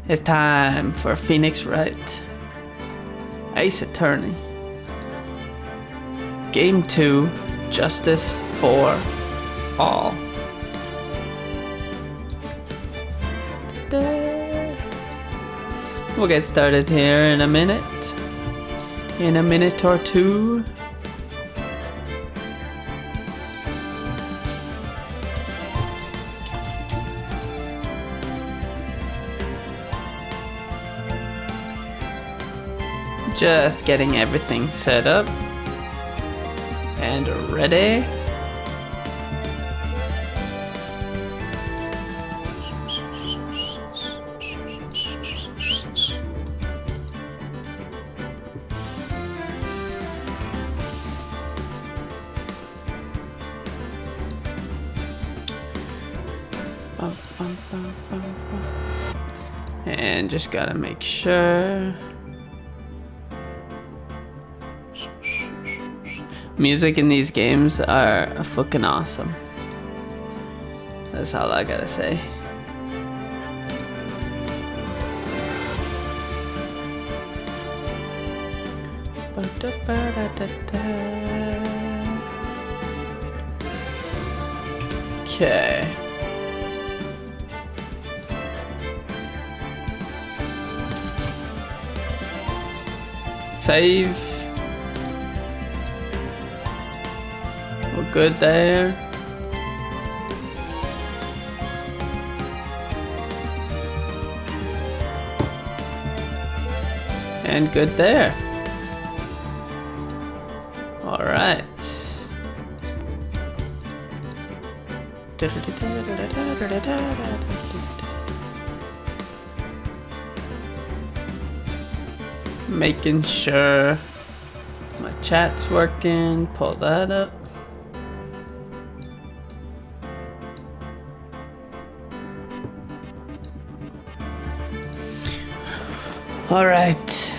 It's time for Phoenix Wright, Ace Attorney. Game 2, Justice for All. We'll get started here in a minute. In a minute or two. Just getting everything set up and ready. And just gotta make sure. Music in these games are fucking awesome. That's all I gotta say. Okay. Save. We're good there. And good there. All right. Making sure my chat's working. Pull that up. All right.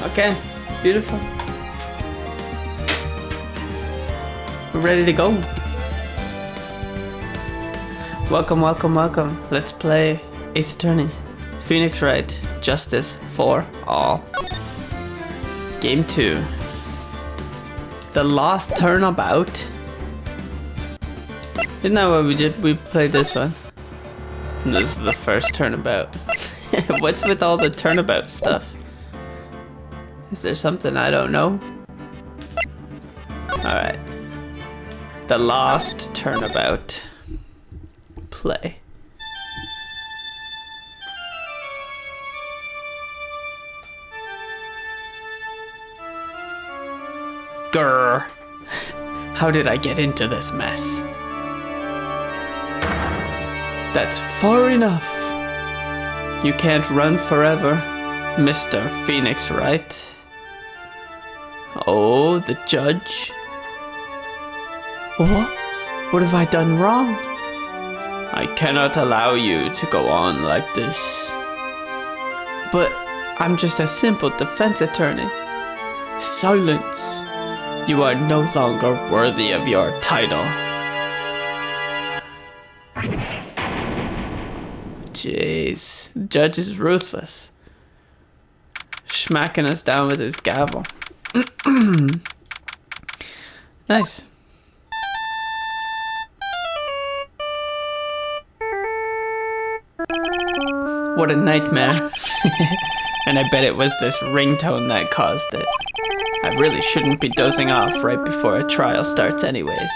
Okay, beautiful. We're ready to go. Welcome, welcome, welcome. Let's play Ace Attorney, Phoenix Wright, Justice for All. Game 2. The Lost Turnabout. Isn't that what we did? We played this one. And this is the first turnabout. What's with all the turnabout stuff? Is there something I don't know? Alright. The Lost Turnabout. Play. Grr. How did I get into this mess? That's far enough. You can't run forever, Mr. Phoenix Wright. Oh, the judge. What? What have I done wrong? I cannot allow you to go on like this. But I'm just a simple defense attorney. Silence. You are no longer worthy of your title. Jeez, the judge is ruthless. Smacking us down with his gavel. Nice. What a nightmare. And I bet it was this ringtone that caused it. I really shouldn't be dozing off right before a trial starts anyways.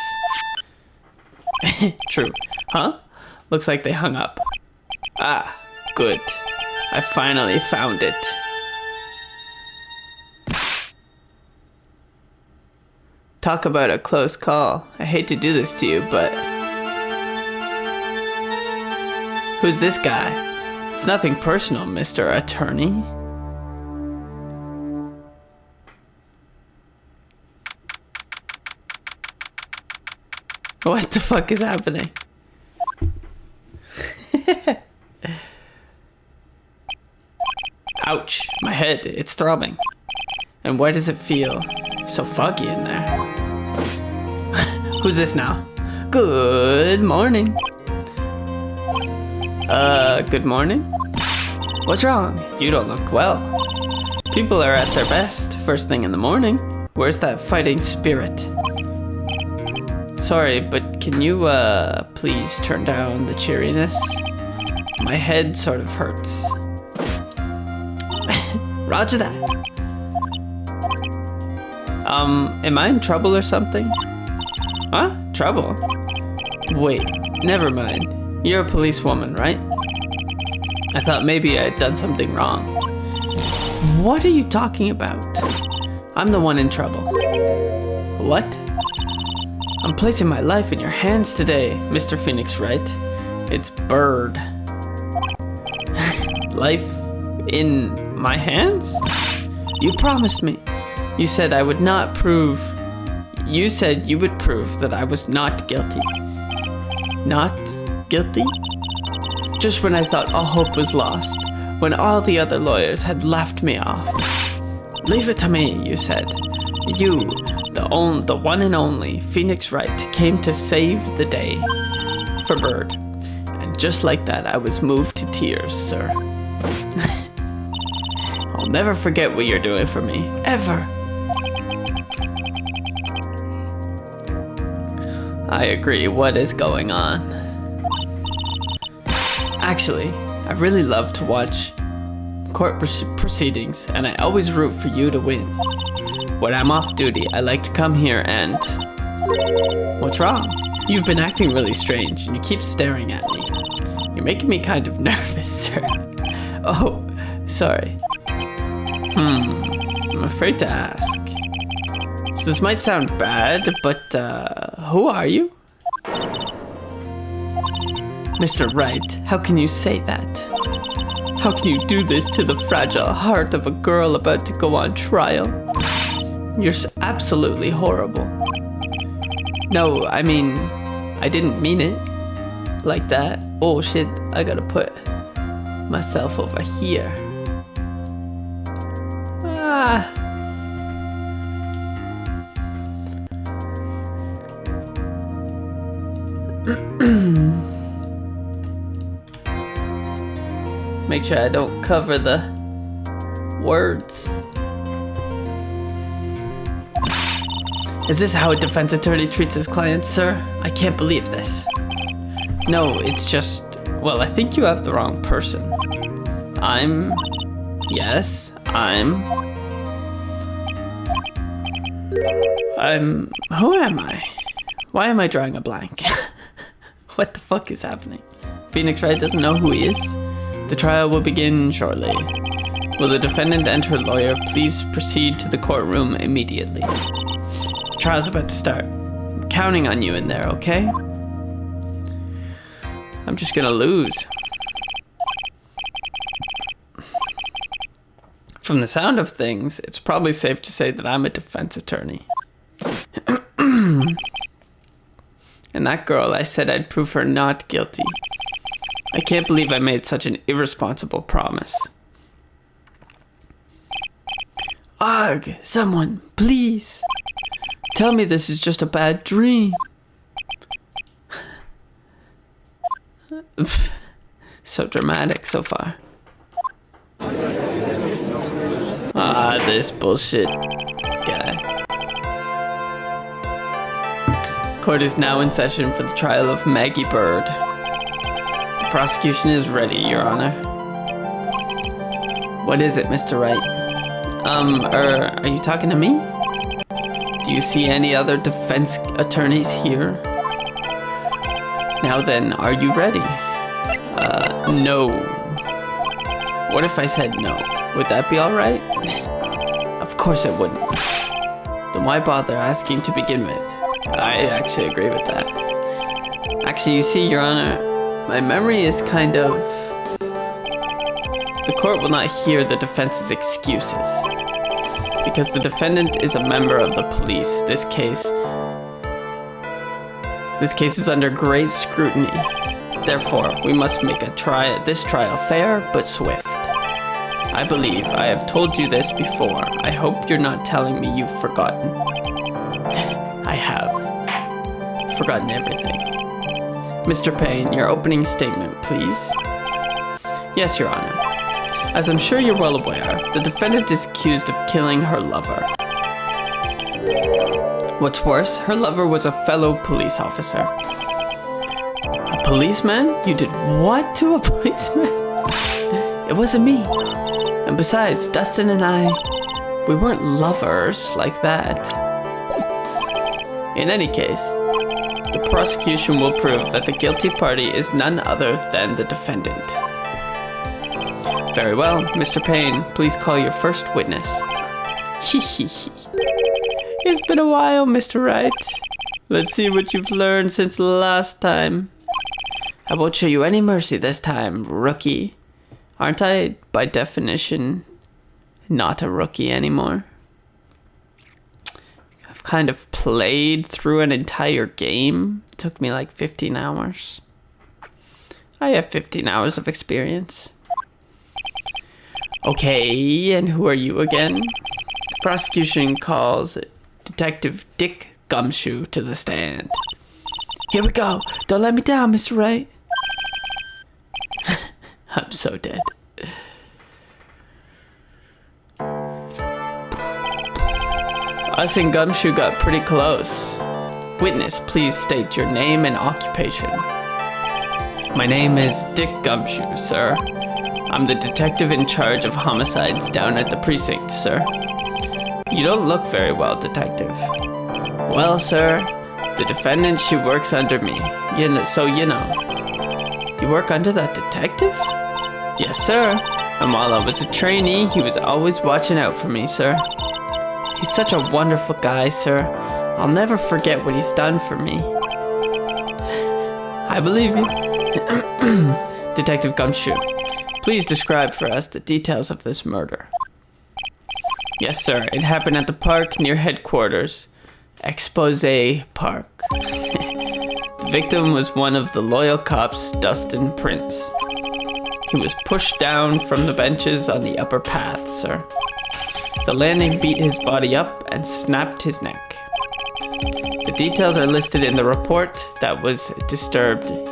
True. Huh? Looks like they hung up. Ah, good. I finally found it. Talk about a close call. I hate to do this to you, but... Who's this guy? It's nothing personal, Mr. Attorney. What the fuck is happening? Ouch, my head, it's throbbing. And why does it feel so foggy in there? Who's this now? Good morning. Good morning? What's wrong? You don't look well. People are at their best first thing in the morning. Where's that fighting spirit? Sorry, but can you, please turn down the cheeriness? My head sort of hurts. Roger that. Am I in trouble or something? Huh? Trouble? Wait, never mind. You're a policewoman, right? I thought maybe I had done something wrong. What are you talking about? I'm the one in trouble. What? I'm placing my life in your hands today, Mr. Phoenix Wright. It's Bird. Life in my hands? You promised me. You said I would not prove... You said you would prove that I was not guilty. Not guilty? Just when I thought all hope was lost, when all the other lawyers had laughed me off. Leave it to me, you said. You, the one and only Phoenix Wright, came to save the day for Bird. And just like that, I was moved to tears, sir. I'll never forget what you're doing for me, ever. I agree, what is going on? Actually, I really love to watch court proceedings, and I always root for you to win. When I'm off duty, I like to come here and... What's wrong? You've been acting really strange, and you keep staring at me. You're making me kind of nervous, sir. Oh, sorry. I'm afraid to ask. So this might sound bad, but who are you? Mr. Wright, how can you say that? How can you do this to the fragile heart of a girl about to go on trial? You're absolutely horrible. No, I mean, I didn't mean it like that. Oh shit, I gotta put myself over here. Make sure I don't cover the words. Is this how a defense attorney treats his clients, sir? I can't believe this. No, it's just... Well, I think you have the wrong person. Yes, who am I? Why am I drawing a blank? What the fuck is happening? Phoenix Wright doesn't know who he is? The trial will begin shortly. Will the defendant and her lawyer please proceed to the courtroom immediately? The trial's about to start. I'm counting on you in there, okay? I'm just gonna lose. From the sound of things, it's probably safe to say that I'm a defense attorney. And that girl, I said I'd prove her not guilty. I can't believe I made such an irresponsible promise. Ugh, someone, please. Tell me this is just a bad dream. So dramatic so far. This bullshit guy. Court is now in session for the trial of Maggie Bird. The prosecution is ready, Your Honor. What is it, Mr. Wright? Are you talking to me? Do you see any other defense attorneys here? Now then, are you ready? No. What if I said no? Would that be alright? Of course it wouldn't. then why bother asking to begin with? I actually agree with that. Actually, you see, Your Honor, my memory is kind of... The court will not hear the defense's excuses. Because the defendant is a member of the police, this case is under great scrutiny. Therefore, we must make this trial fair but swift. I believe I have told you this before. I hope you're not telling me you've forgotten. I have. Forgotten everything. Mr. Payne, your opening statement, please. Yes, Your Honor. As I'm sure you're well aware, the defendant is accused of killing her lover. What's worse, her lover was a fellow police officer. A policeman? You did what to a policeman? It wasn't me. And besides, Dustin and I, we weren't lovers like that. In any case, the prosecution will prove that the guilty party is none other than the defendant. Very well, Mr. Payne, please call your first witness. It's been a while, Mr. Wright. Let's see what you've learned since last time. I won't show you any mercy this time, rookie. Aren't I, by definition, not a rookie anymore? I've kind of played through an entire game. It took me like 15 hours. I have 15 hours of experience. Okay, and who are you again? The prosecution calls Detective Dick Gumshoe to the stand. Here we go. Don't let me down, Mr. Wright. I'm so dead. Us and Gumshoe got pretty close. Witness, please state your name and occupation. My name is Dick Gumshoe, sir. I'm the detective in charge of homicides down at the precinct, sir. You don't look very well, detective. Well, sir, the defendant, she works under me. So you know. You work under that detective? Yes, sir. And while I was a trainee, he was always watching out for me, sir. He's such a wonderful guy, sir. I'll never forget what he's done for me. I believe you. Detective Gumshoe, please describe for us the details of this murder. Yes, sir. It happened at the park near headquarters. Expose Park. The victim was one of the loyal cops, Dustin Prince. He was pushed down from the benches on the upper path, sir. The landing beat his body up and snapped his neck. The details are listed in the report that was distributed.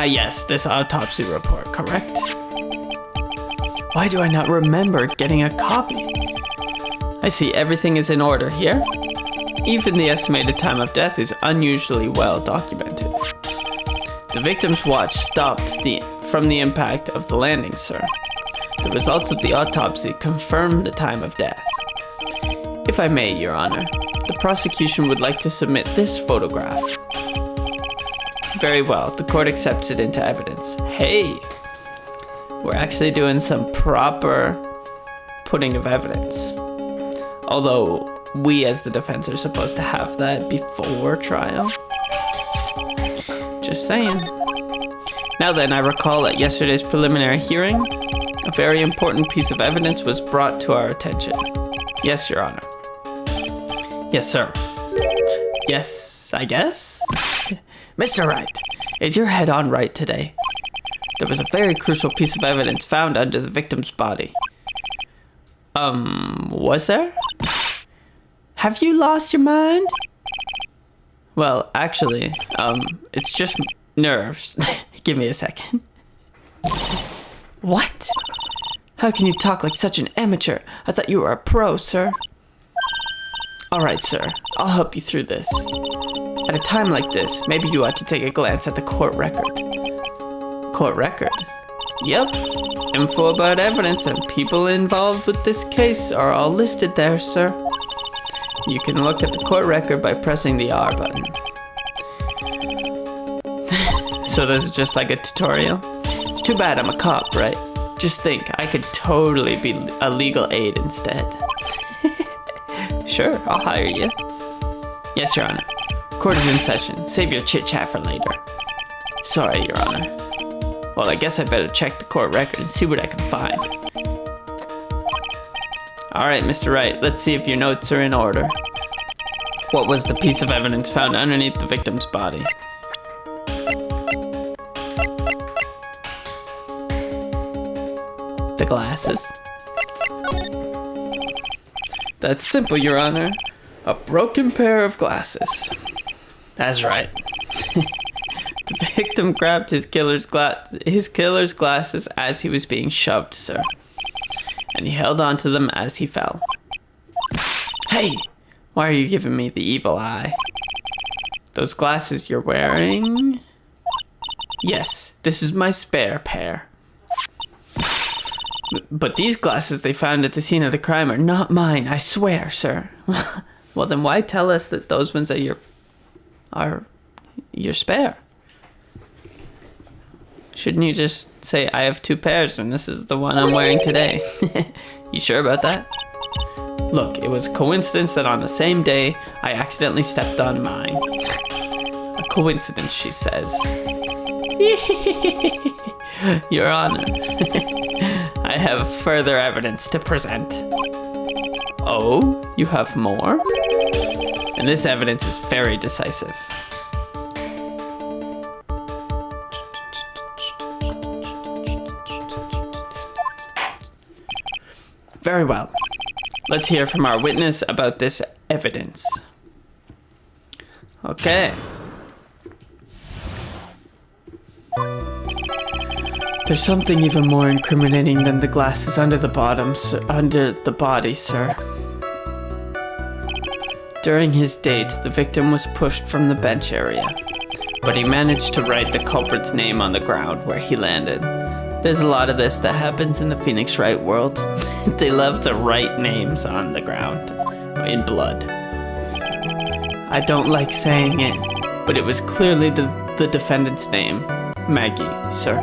Yes, this autopsy report, correct? Why do I not remember getting a copy? I see everything is in order here. Even the estimated time of death is unusually well documented. The victim's watch stopped from the impact of the landing, sir. The results of the autopsy confirm the time of death. If I may, Your Honor, the prosecution would like to submit this photograph. Very well, the court accepts it into evidence. Hey! We're actually doing some proper putting of evidence. Although we as the defense are supposed to have that before trial. Just saying. Now then, I recall at yesterday's preliminary hearing, a very important piece of evidence was brought to our attention. Yes, Your Honor. Yes, sir. Yes, I guess? Mr. Wright, is your head on right today? There was a very crucial piece of evidence found under the victim's body. Was there? Have you lost your mind? Well, actually, it's just nerves. Give me a second. What? How can you talk like such an amateur? I thought you were a pro, sir. All right, sir. I'll help you through this. At a time like this, maybe you ought to take a glance at the court record. Court record? Yep. Info about evidence and people involved with this case are all listed there, sir. You can look at the court record by pressing the R button. So this is just like a tutorial? It's too bad I'm a cop, right? Just think, I could totally be a legal aid instead. Sure, I'll hire you. Yes, Your Honor. Court is in session. Save your chit-chat for later. Sorry, Your Honor. Well, I guess I better check the court record and see what I can find. Alright, Mr. Wright, let's see if your notes are in order. What was the piece of evidence found underneath the victim's body? The glasses. That's simple, Your Honor. A broken pair of glasses. That's right. The victim grabbed his killer's glasses as he was being shoved, sir. And he held on to them as he fell. Hey! Why are you giving me the evil eye? Those glasses you're wearing? Yes, this is my spare pair. But these glasses they found at the scene of the crime are not mine, I swear, sir. Well, then why tell us that those ones are your spare? Shouldn't you just say, I have 2 pairs and this is the one I'm wearing today? You sure about that? Look, it was a coincidence that on the same day, I accidentally stepped on mine. A coincidence, she says. Your Honor, I have further evidence to present. Oh, you have more? And this evidence is very decisive. Very well. Let's hear from our witness about this evidence. Okay. There's something even more incriminating than the glasses under the body, sir. During his date, the victim was pushed from the bench area, but he managed to write the culprit's name on the ground where he landed. There's a lot of this that happens in the Phoenix Wright world. They love to write names on the ground, in blood. I don't like saying it, but it was clearly the defendant's name, Maggie, sir.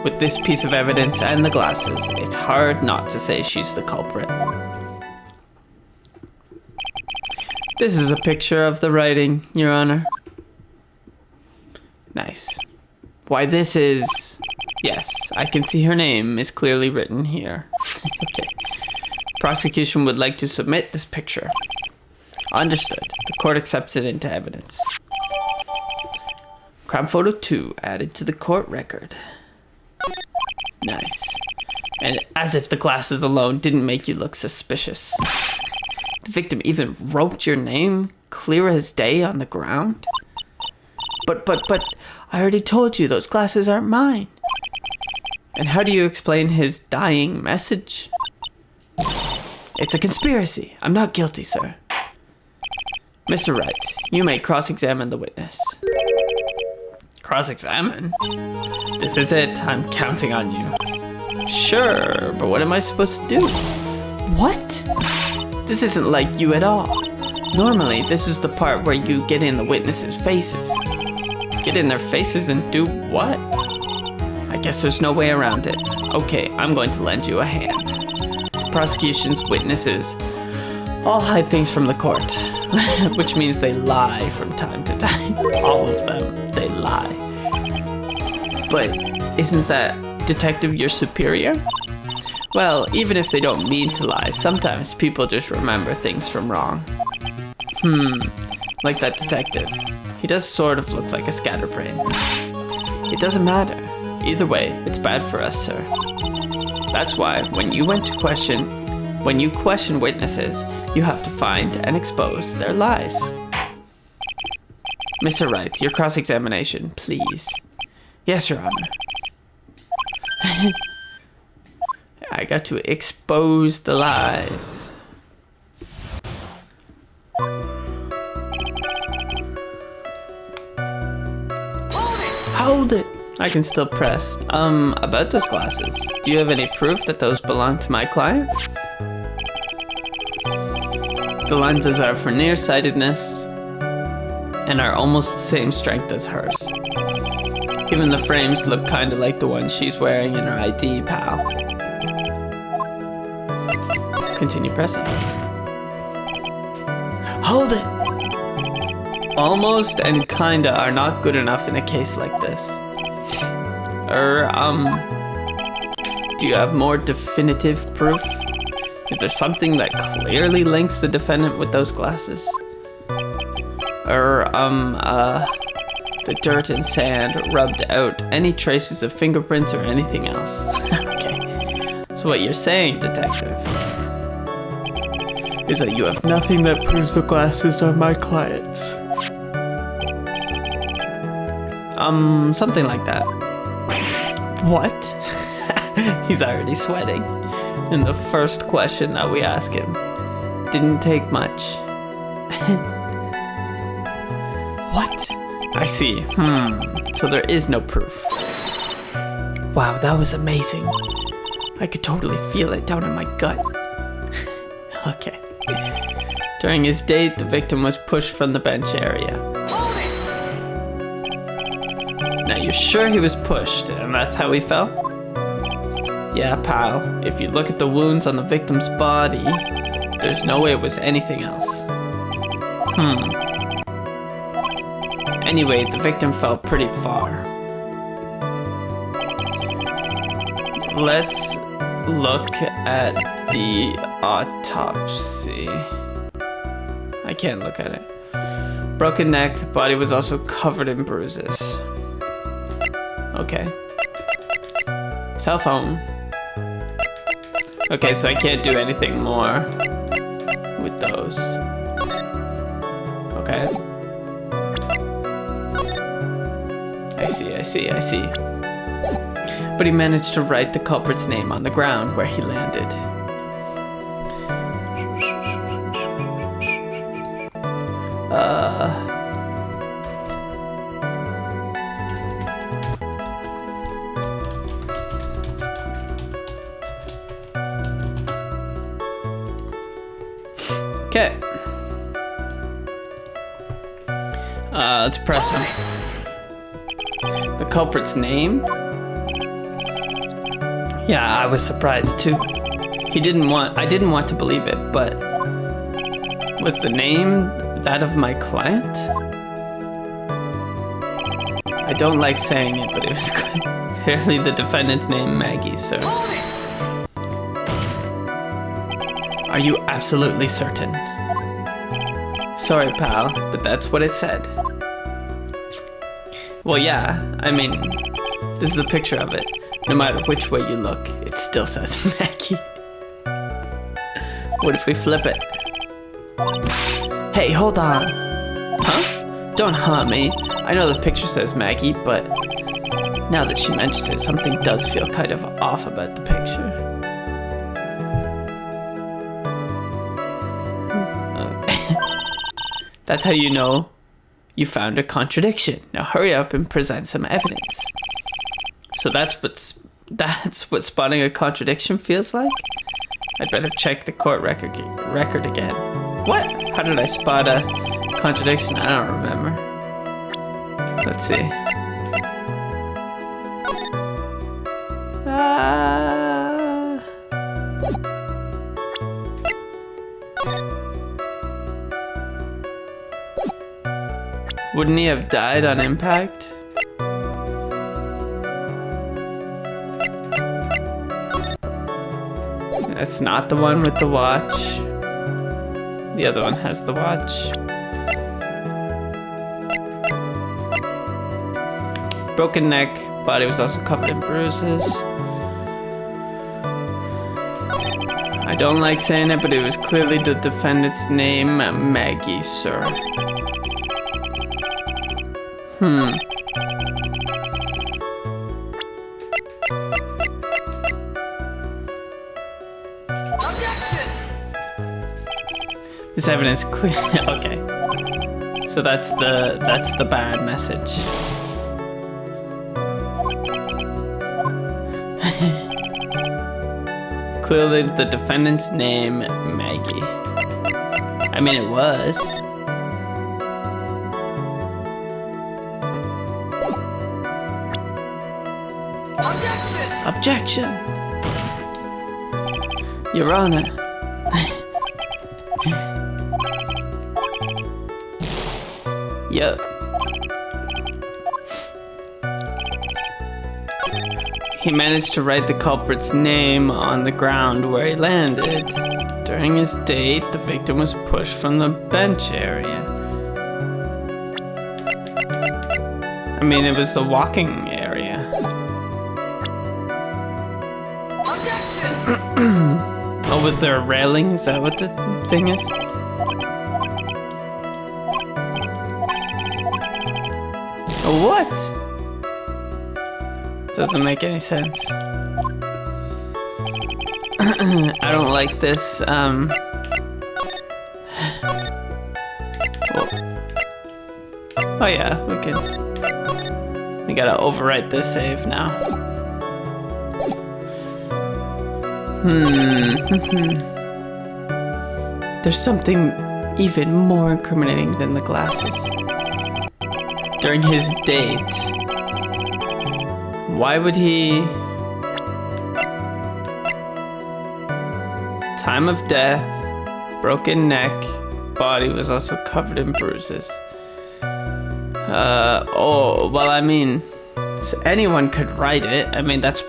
With this piece of evidence and the glasses, it's hard not to say she's the culprit. This is a picture of the writing, Your Honor. Nice. Why, this is... Yes, I can see her name is clearly written here. Okay. Prosecution would like to submit this picture. Understood. The court accepts it into evidence. Crime photo 2 added to the court record. Nice. And as if the glasses alone didn't make you look suspicious. The victim even wrote your name clear as day on the ground. But, I already told you those glasses aren't mine. And how do you explain his dying message? It's a conspiracy. I'm not guilty, sir. Mr. Wright, you may cross-examine the witness. Cross-examine? This is it. I'm counting on you. Sure, but what am I supposed to do? What? This isn't like you at all. Normally, this is the part where you get in the witnesses' faces. Get in their faces and do what? I guess there's no way around it. Okay, I'm going to lend you a hand. The prosecution's witnesses all hide things from the court, which means they lie from time to time. All of them, they lie. But isn't that detective your superior? Well, even if they don't mean to lie, sometimes people just remember things from wrong. Like that detective. He does sort of look like a scatterbrain. It doesn't matter. Either way, it's bad for us, sir. That's why when you question witnesses, you have to find and expose their lies. Mr. Wright, your cross-examination, please. Yes, Your Honor. I got to expose the lies. Hold it! I can still press. About those glasses. Do you have any proof that those belong to my client? The lenses are for nearsightedness and are almost the same strength as hers. Even the frames look kind of like the one she's wearing in her ID, pal. Continue pressing. Hold it! Almost and kinda are not good enough in a case like this. Do you have more definitive proof? Is there something that clearly links the defendant with those glasses? The dirt and sand rubbed out any traces of fingerprints or anything else. Okay. So what you're saying, detective, is that you have nothing that proves the glasses are my client's. Something like that. What? He's already sweating. And the first question that we ask him didn't take much. What? I see. So there is no proof. Wow, that was amazing. I could totally feel it down in my gut. Okay. During his date, the victim was pushed from the bench area. Now you're sure he was pushed and that's how he fell? Yeah, pal. If you look at the wounds on the victim's body, there's no way it was anything else. Anyway, the victim fell pretty far. Let's look at the autopsy. I can't look at it. Broken neck, body was also covered in bruises. Okay. Cell phone. Okay, so I can't do anything more with those. Okay. I see. But he managed to write the culprit's name on the ground where he landed. Okay. Let's press him. The culprit's name? Yeah, I was surprised too. I didn't want to believe it, but was the name that of my client? I don't like saying it, but it was clearly the defendant's name, Maggie, sir. Are you absolutely certain? Sorry, pal, but that's what it said. Well, yeah, I mean, this is a picture of it. No matter which way you look, it still says Maggie. What if we flip it? Hey, hold on. Huh? Don't haunt me. I know the picture says Maggie, but now that she mentions it, something does feel kind of off about the picture. That's how you know you found a contradiction. Now hurry up and present some evidence. So that's what spotting a contradiction feels like? I'd better check the court record again. What? How did I spot a contradiction? I don't remember. Let's see. Wouldn't he have died on impact? That's not the one with the watch. The other one has the watch. Broken neck, body was also covered in bruises. I don't like saying it, but it was clearly the defendant's name, Maggie, sir. This evidence clear. Okay. So that's the bad message. Clearly the defendant's name, Maggie. I mean, it was. Objection! Your Honor. Yup. He managed to write the culprit's name on the ground where he landed. During his date, the victim was pushed from the bench area. I mean, it was the walking area. Oh, was there a railing? Is that what the thing is? What? Doesn't make any sense. I don't like this, oh yeah, we gotta overwrite this save now. There's something even more incriminating than the glasses. During his date, why would he... Time of death, broken neck, body was also covered in bruises. Oh, well, I mean, anyone could write it. I mean, that's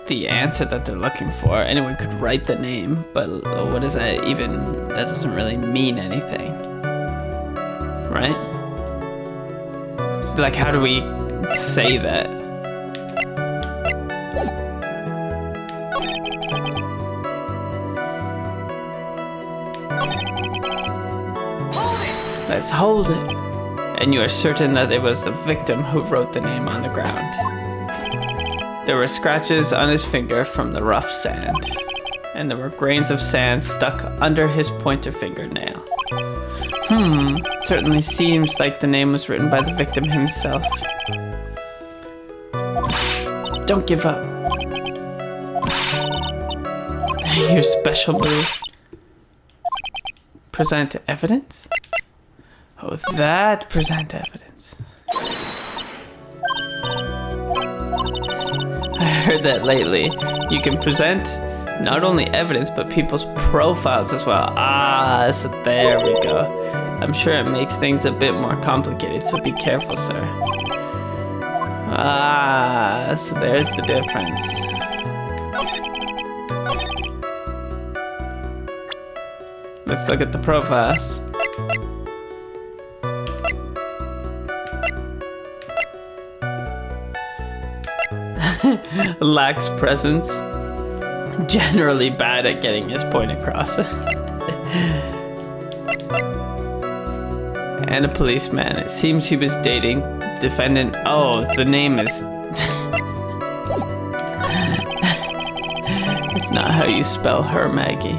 the answer that they're looking for. Anyone could write the name, but what is that even? That doesn't really mean anything, right? Like, how do we say that? Let's hold it. And you are certain that it was the victim who wrote the name on the ground. There were scratches on his finger from the rough sand, and there were grains of sand stuck under his pointer fingernail. Certainly seems like the name was written by the victim himself. Don't give up. Your special move. Present evidence? Oh, that present evidence. I heard that lately. You can present not only evidence, but people's profiles as well. Ah, so there we go. I'm sure it makes things a bit more complicated, so be careful, sir. Ah, so there's the difference. Let's look at the profiles. Lacks presence. Generally bad at getting his point across. And a policeman. It seems he was dating the defendant. Oh, the name is... It's not how you spell her, Maggie.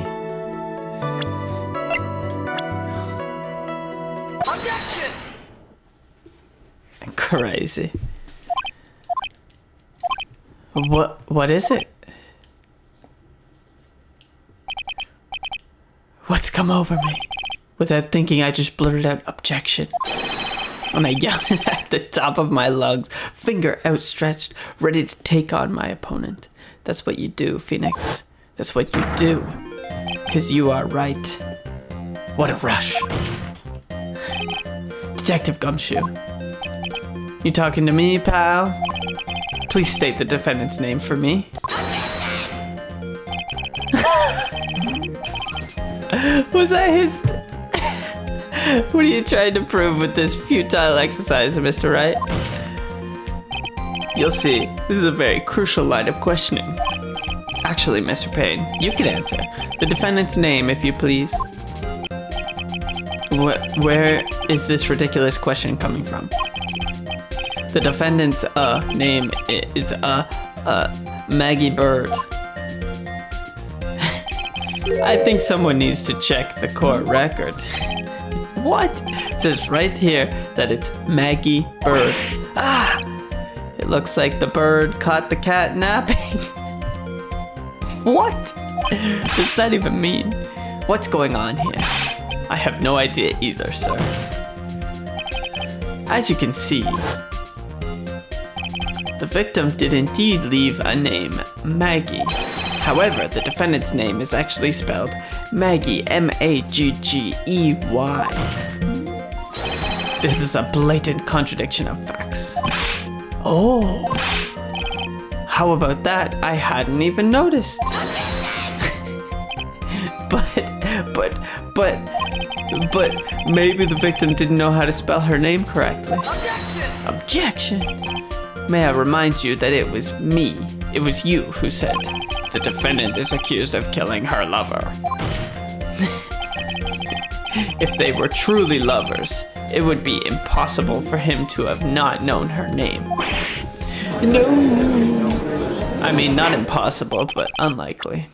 Objection! Crazy. What is it? What's come over me? Without thinking, I just blurted out objection. And I yelled at the top of my lungs, finger outstretched, ready to take on my opponent. That's what you do, Phoenix. That's what you do. 'Cause you are right. What a rush. Detective Gumshoe. You talking to me, pal? Please state the defendant's name for me. Was that his... What are you trying to prove with this futile exercise, Mr. Wright? You'll see. This is a very crucial line of questioning. Actually, Mr. Payne, you can answer. The defendant's name, if you please. Where is this ridiculous question coming from? The defendant's name is Maggie Bird. I think someone needs to check the court record. What? It says right here that it's Maggie Bird. Ah! It looks like the bird caught the cat napping. What does that even mean? What's going on here? I have no idea either, sir. the victim did indeed leave a name, Maggie. However, the defendant's name is actually spelled Maggie, M-A-G-G-E-Y. This is a blatant contradiction of facts. Oh, how about that? I hadn't even noticed. But maybe the victim didn't know how to spell her name correctly. Objection! May I remind you that it was me, it was you who said, the defendant is accused of killing her lover. If they were truly lovers, it would be impossible for him to have not known her name. No! I mean, not impossible, but unlikely.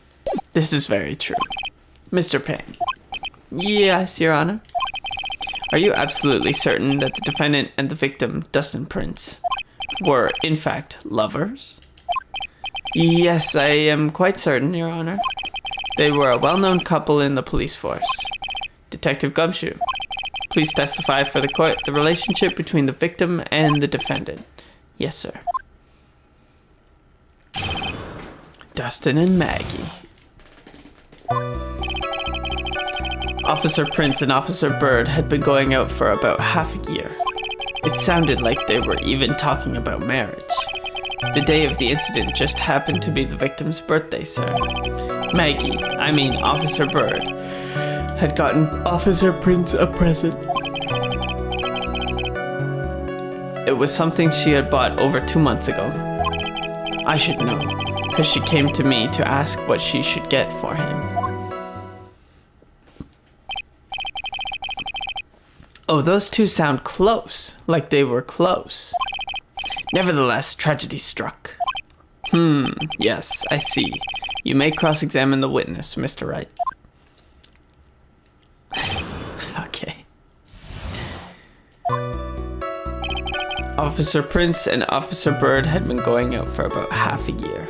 This is very true. Mr. Payne. Yes, Your Honor. Are you absolutely certain that the defendant and the victim, Dustin Prince, were in fact lovers? Yes, I am quite certain, Your Honor. They were a well-known couple in the police force. Detective Gumshoe, please testify for the court the relationship between the victim and the defendant. Yes, sir. Dustin and Maggie. Officer Prince and Officer Bird had been going out for about half a year. It sounded like they were even talking about marriage. The day of the incident just happened to be the victim's birthday, sir. Maggie, I mean Officer Bird, had gotten Officer Prince a present. It was something she had bought over 2 months ago. I should know, because she came to me to ask what she should get for him. Oh, those two sound close, like they were close. Nevertheless, tragedy struck. Yes, I see. You may cross-examine the witness, Mr. Wright. Okay. Officer Prince and Officer Bird had been going out for about half a year.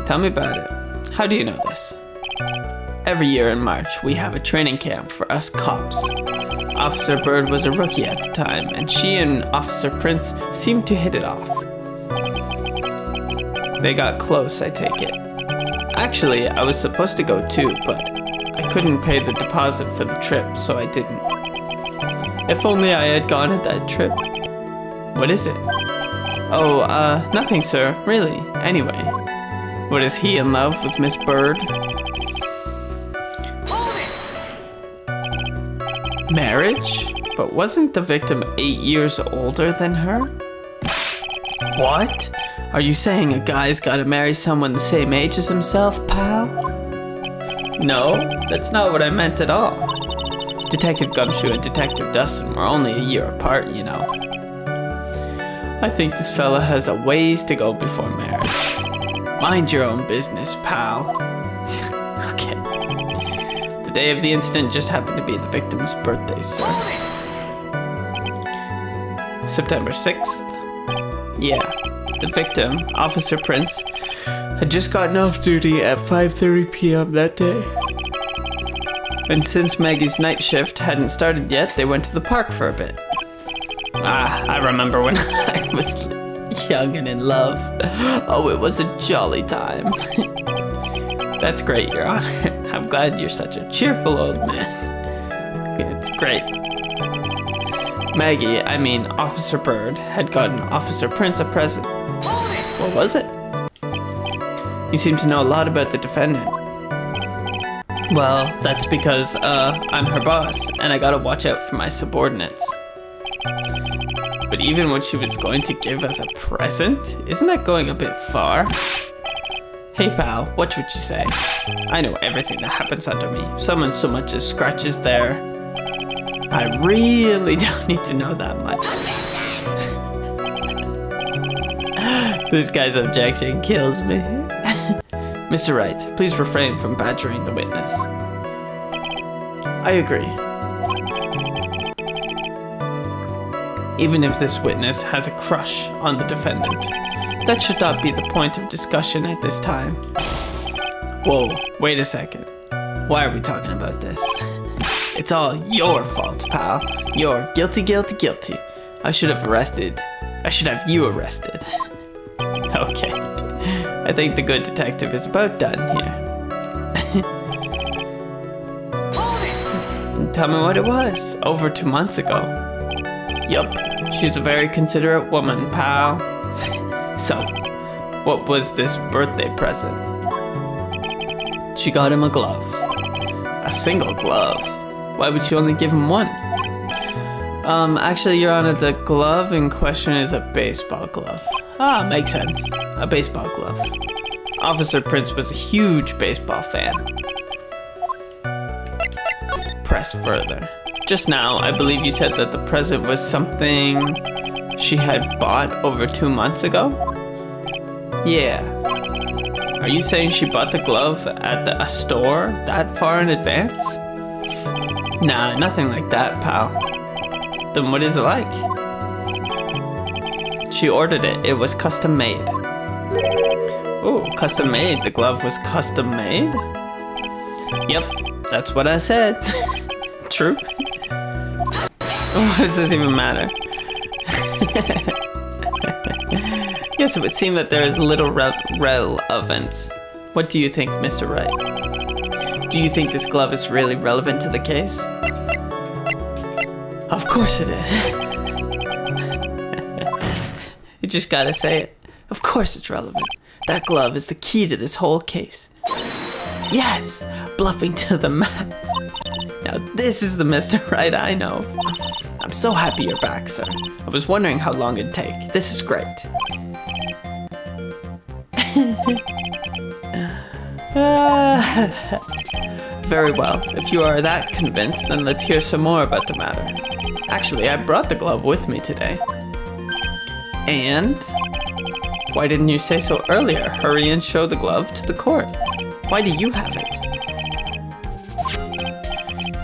Tell me about it. How do you know this? Every year in March, we have a training camp for us cops. Officer Bird was a rookie at the time, and she and Officer Prince seemed to hit it off. They got close, I take it. Actually, I was supposed to go too, but I couldn't pay the deposit for the trip, so I didn't. If only I had gone at that trip. What is it? Oh, nothing, sir, really. Anyway, what, is he in love with Miss Bird? Marriage? But wasn't the victim 8 years older than her? What? Are you saying a guy's gotta marry someone the same age as himself, pal? No, that's not what I meant at all. Detective Gumshoe and Detective Dustin were only a year apart, you know. I think this fella has a ways to go before marriage. Mind your own business, pal. Okay. The day of the incident just happened to be the victim's birthday, sir. September 6th? Yeah, the victim, Officer Prince, had just gotten off duty at 5:30 p.m. that day. And since Maggie's night shift hadn't started yet, they went to the park for a bit. I remember when I was young and in love. Oh, it was a jolly time. That's great, Your Honor. I'm glad you're such a cheerful old man. It's great. Maggie, I mean Officer Bird, had gotten Officer Prince a present. What was it? You seem to know a lot about the defendant. Well, that's because, I'm her boss, and I gotta watch out for my subordinates. But even when she was going to give us a present, isn't that going a bit far? Hey pal, watch what you say. I know everything that happens under me. If someone so much as scratches there, I really don't need to know that much. This guy's objection kills me. Mr. Wright, please refrain from badgering the witness. I agree. Even if this witness has a crush on the defendant, that should not be the point of discussion at this time. Whoa, wait a second. Why are we talking about this? It's all your fault, pal. You're guilty, guilty, guilty. I should have arrested I should have you arrested. Okay. I think the good detective is about done here. Tell me what it was. Over 2 months ago. Yup. She's a very considerate woman, pal. So, what was this birthday present? She got him a glove. A single glove? Why would she only give him one? Actually, Your Honor, the glove in question is a baseball glove. Ah, makes sense. A baseball glove. Officer Prince was a huge baseball fan. Press further. Just now, I believe you said that the present was something she had bought over 2 months ago? Yeah. Are you saying she bought the glove at a store that far in advance? Nah, nothing like that, pal. Then what is it like? She ordered it. It was custom made. Oh, custom made. The glove was custom made? Yep, that's what I said. True. What does this even matter? Yes, it would seem that there is little relevance. What do you think, Mr. Wright? Do you think this glove is really relevant to the case? Of course it is. You just gotta say it. Of course it's relevant. That glove is the key to this whole case. Yes, bluffing to the max. Now this is the Mr. Wright I know. I'm so happy you're back, sir. I was wondering how long it'd take. This is great. Very well. If you are that convinced, then let's hear some more about the matter. Actually, I brought the glove with me today. And? Why didn't you say so earlier? Hurry and show the glove to the court. Why do you have it?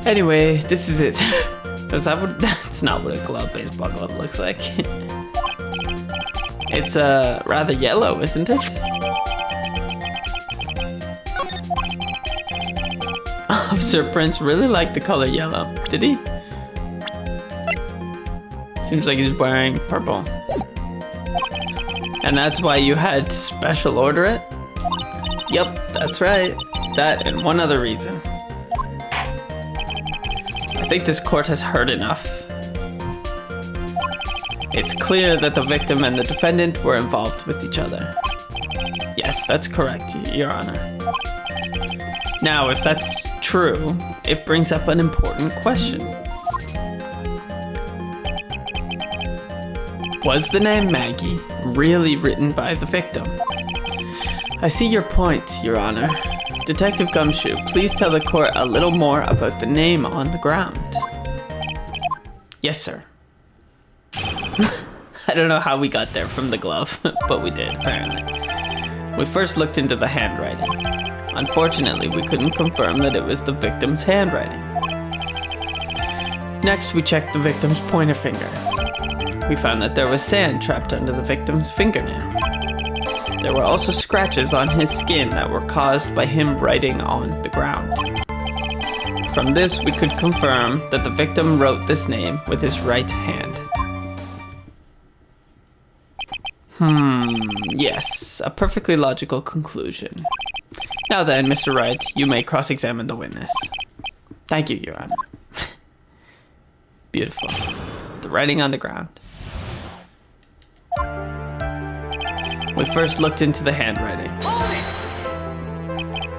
Anyway, this is it. That's not what a baseball glove looks like. It's rather yellow, isn't it? Officer Prince really liked the color yellow, did he? Seems like he's wearing purple. And that's why you had to special order it? Yep, that's right. That and one other reason. I think this court has heard enough. It's clear that the victim and the defendant were involved with each other. Yes, that's correct, Your Honor. Now, if that's true, it brings up an important question. Was the name Maggie really written by the victim? I see your point, Your Honor. Detective Gumshoe, please tell the court a little more about the name on the ground. Yes, sir. I don't know how we got there from the glove, but we did, apparently. We first looked into the handwriting. Unfortunately, we couldn't confirm that it was the victim's handwriting. Next, we checked the victim's pointer finger. We found that there was sand trapped under the victim's fingernail. There were also scratches on his skin that were caused by him writing on the ground. From this, we could confirm that the victim wrote this name with his right hand. Yes, a perfectly logical conclusion. Now then, Mr. Wright, you may cross-examine the witness. Thank you, Your Honor. Beautiful. The writing on the ground. We first looked into the handwriting.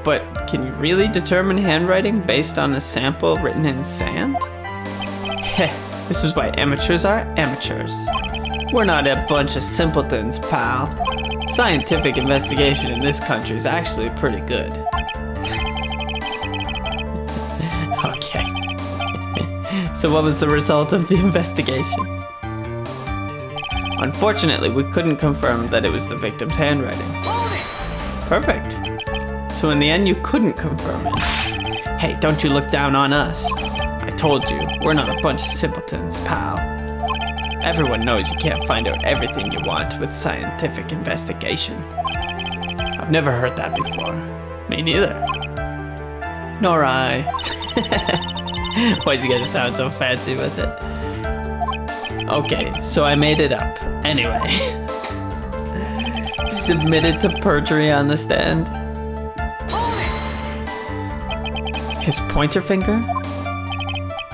But can you really determine handwriting based on a sample written in sand? Heh, this is why amateurs are amateurs. We're not a bunch of simpletons, pal. Scientific investigation in this country is actually pretty good. Okay. So what was the result of the investigation? Unfortunately, we couldn't confirm that it was the victim's handwriting. Perfect. So in the end, you couldn't confirm it. Hey, don't you look down on us. I told you, we're not a bunch of simpletons, pal. Everyone knows you can't find out everything you want with scientific investigation. I've never heard that before. Me neither. Nor I. Why's he gonna sound so fancy with it? Okay, so I made it up. Anyway. She's admitted to perjury on the stand. His pointer finger?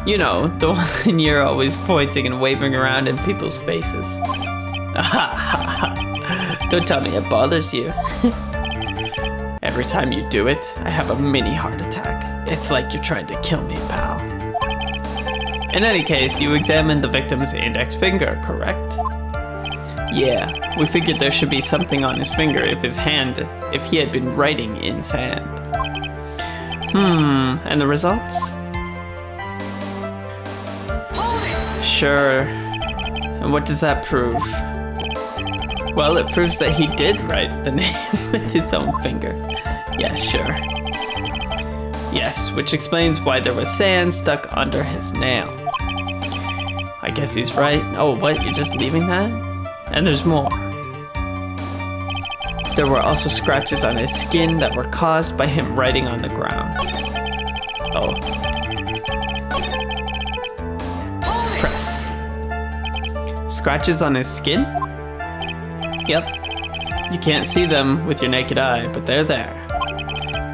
You know, the one you're always pointing and waving around in people's faces. Don't tell me it bothers you. Every time you do it, I have a mini heart attack. It's like you're trying to kill me, pal. In any case, you examined the victim's index finger, correct? Yeah, we figured there should be something on his finger if he had been writing in sand. And the results? Sure. And what does that prove? Well, it proves that he did write the name with his own finger. Yeah, sure. Yes, which explains why there was sand stuck under his nail. I guess he's right. Oh, what? You're just leaving that? And there's more. There were also scratches on his skin that were caused by him writing on the ground. Oh. Press. Scratches on his skin? Yep. You can't see them with your naked eye, but they're there.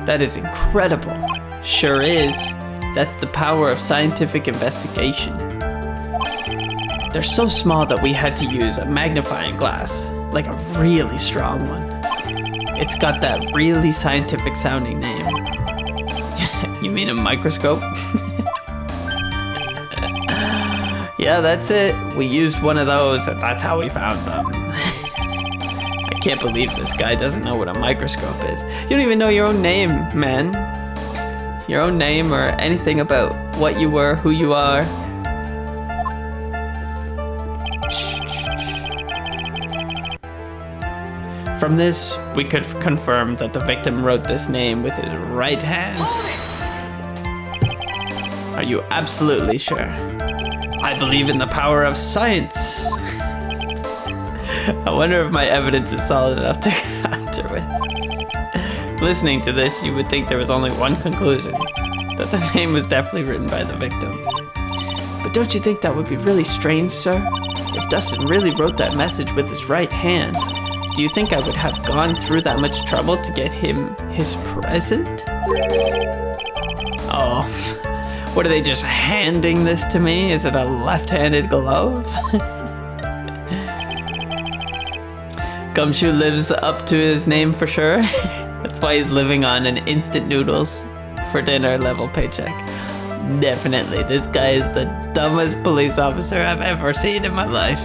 That is incredible. Sure is. That's the power of scientific investigation. They're so small that we had to use a magnifying glass, like a really strong one. It's got that really scientific sounding name. You mean a microscope? Yeah, that's it. We used one of those and that's how we found them. I can't believe this guy doesn't know what a microscope is. You don't even know your own name, man. Your own name or anything about what you were, who you are. From this, we could confirm that the victim wrote this name with his right hand. Are you absolutely sure? I believe in the power of science. I wonder if my evidence is solid enough to counter with. Listening to this, you would think there was only one conclusion, that the name was definitely written by the victim. But don't you think that would be really strange, sir? If Dustin really wrote that message with his right hand, do you think I would have gone through that much trouble to get him his present? Oh, what are they just handing this to me? Is it a left-handed glove? Gumshoe lives up to his name for sure. That's why he's living on an instant noodles for dinner level paycheck. Definitely, this guy is the dumbest police officer I've ever seen in my life.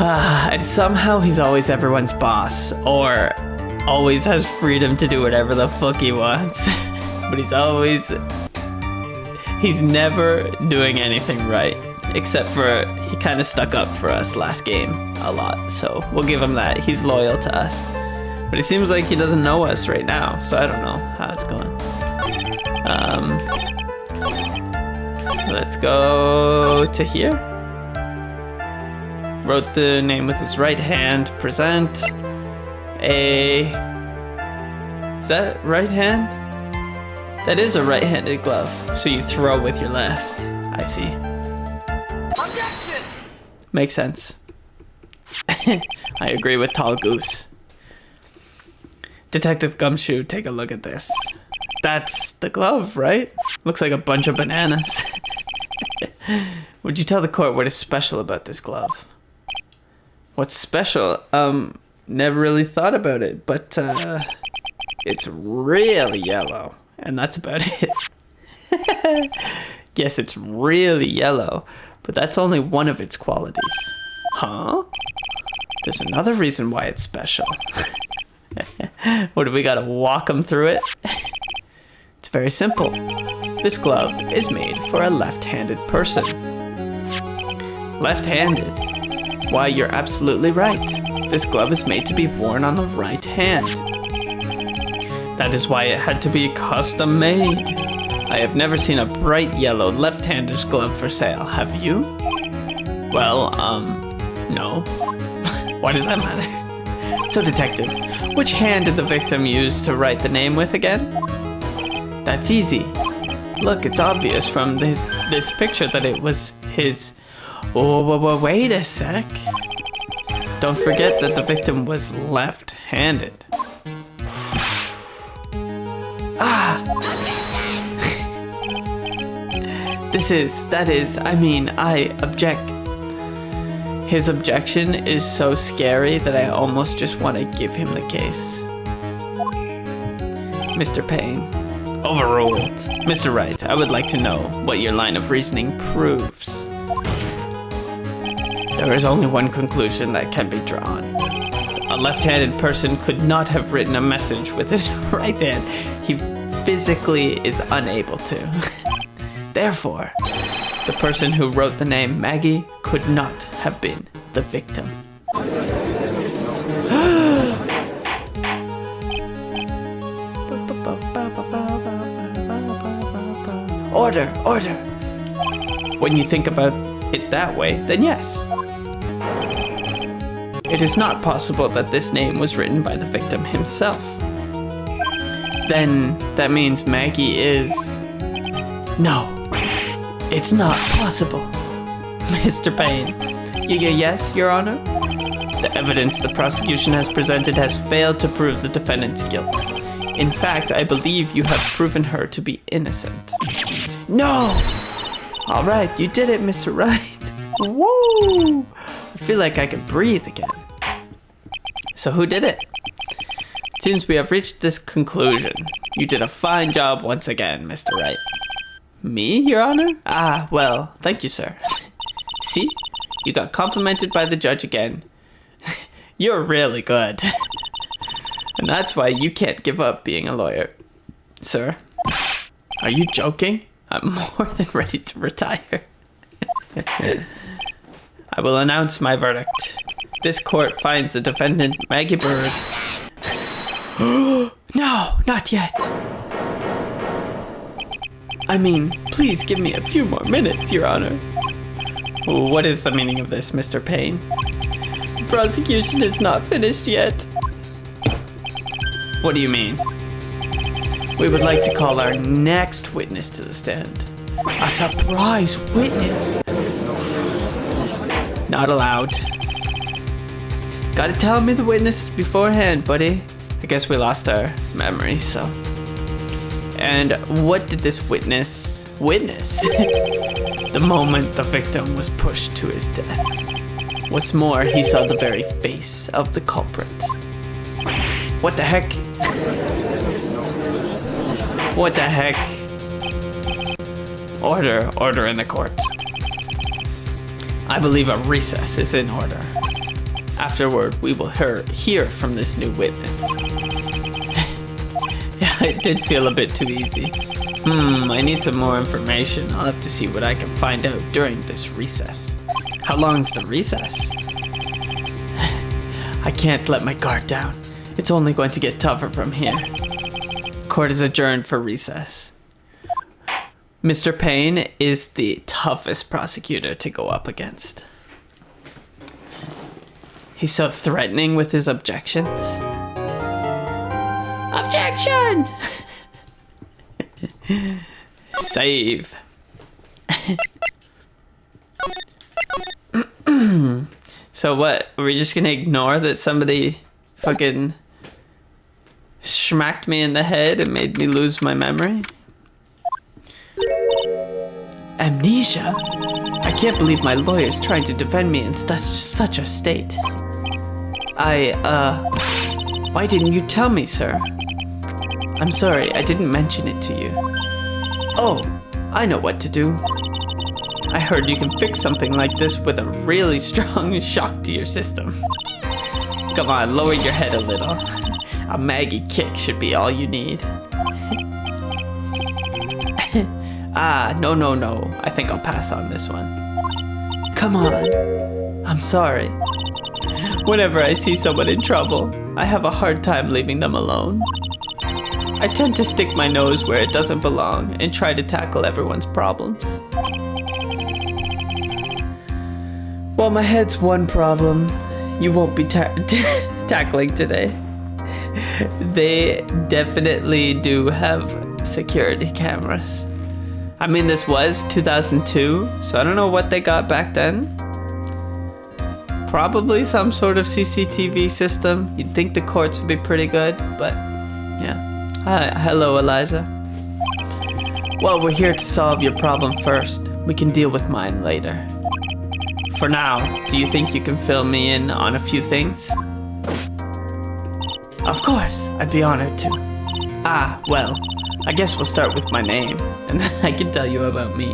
And somehow he's always everyone's boss, or always has freedom to do whatever the fuck he wants. But he's never doing anything right, except for he kind of stuck up for us last game a lot, so we'll give him that. He's loyal to us. But it seems like he doesn't know us right now, so I don't know how it's going. Let's go to here. Wrote the name with his right hand. Present a... Is that right hand? That is a right-handed glove, so you throw with your left. I see. Objection! Makes sense. I agree with Tall Goose. Detective Gumshoe, take a look at this. That's the glove, right? Looks like a bunch of bananas. Would you tell the court what is special about this glove? What's special? Never really thought about it, but it's really yellow, and that's about it. Yes, it's really yellow, but that's only one of its qualities. Huh? There's another reason why it's special. What, do we gotta walk them through it? It's very simple. This glove is made for a left-handed person. Left-handed? Why, you're absolutely right. This glove is made to be worn on the right hand. That is why it had to be custom made. I have never seen a bright yellow left-hander's glove for sale, have you? Well, no. Why does that matter? So, detective, which hand did the victim use to write the name with again? That's easy. Look, it's obvious from this picture that it was his... Oh, wait a sec. Don't forget that the victim was left-handed. I object. His objection is so scary that I almost just want to give him the case. Mr. Payne. Overruled. Mr. Wright, I would like to know what your line of reasoning proves. There is only one conclusion that can be drawn. A left-handed person could not have written a message with his right hand. He physically is unable to. Therefore, the person who wrote the name Maggie could not have been the victim. Order, order. When you think about it that way, then yes. It is not possible that this name was written by the victim himself. Then that means Maggie is... No, it's not possible. Mr. Payne. Yes, Your Honor? The evidence the prosecution has presented has failed to prove the defendant's guilt. In fact, I believe you have proven her to be innocent. No! All right, you did it, Mr. Wright. Woo! I feel like I can breathe again. So who did it? It seems we have reached this conclusion. You did a fine job once again, Mr. Wright. Me, Your Honor? Ah, well, thank you, sir. See? You got complimented by the judge again. You're really good. And that's why you can't give up being a lawyer. Sir, are you joking? I'm more than ready to retire. I will announce my verdict. This court finds the defendant, Maggie Bird. No, not yet. I mean, please give me a few more minutes, Your Honor. What is the meaning of this, Mr. Payne? The prosecution is not finished yet. What do you mean? We would like to call our next witness to the stand. A surprise witness. Not allowed. Gotta tell me the witnesses beforehand, buddy. I guess we lost our memory, so. And what did this witness witness? The moment the victim was pushed to his death. What's more, he saw the very face of the culprit. What the heck? What the heck? Order in the court. I believe a recess is in order. Afterward, we will hear from this new witness. Yeah, it did feel a bit too easy. I need some more information. I'll have to see what I can find out during this recess. How long's the recess? I can't let my guard down. It's only going to get tougher from here. Court is adjourned for recess. Mr. Payne is the toughest prosecutor to go up against. He's so threatening with his objections. Objection! Save. So what? Are we just gonna ignore that somebody fucking smacked me in the head and made me lose my memory? Amnesia? I can't believe my lawyer's trying to defend me in such a state. Why didn't you tell me, sir? I'm sorry, I didn't mention it to you. Oh, I know what to do. I heard you can fix something like this with a really strong shock to your system. Come on, lower your head a little. A Maggie kick should be all you need. No. I think I'll pass on this one. Come on. I'm sorry. Whenever I see someone in trouble, I have a hard time leaving them alone. I tend to stick my nose where it doesn't belong and try to tackle everyone's problems. Well, my head's one problem you won't be tackling today. They definitely do have security cameras. I mean, this was 2002, so I don't know what they got back then. Probably some sort of CCTV system. You'd think the courts would be pretty good, but yeah. Hi, hello, Eliza. Well, we're here to solve your problem first. We can deal with mine later. For now, do you think you can fill me in on a few things? Of course, I'd be honored to. Well, I guess we'll start with my name, and then I can tell you about me.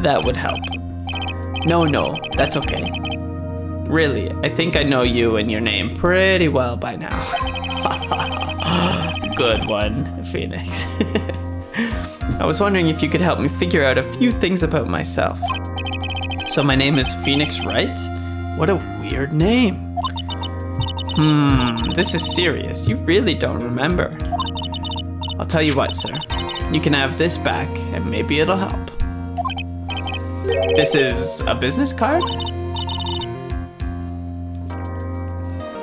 That would help. No, that's okay. Really, I think I know you and your name pretty well by now. Good one, Phoenix. I was wondering if you could help me figure out a few things about myself. So my name is Phoenix Wright? What a weird name. This is serious. You really don't remember. I'll tell you what, sir. You can have this back, and maybe it'll help. This is a business card?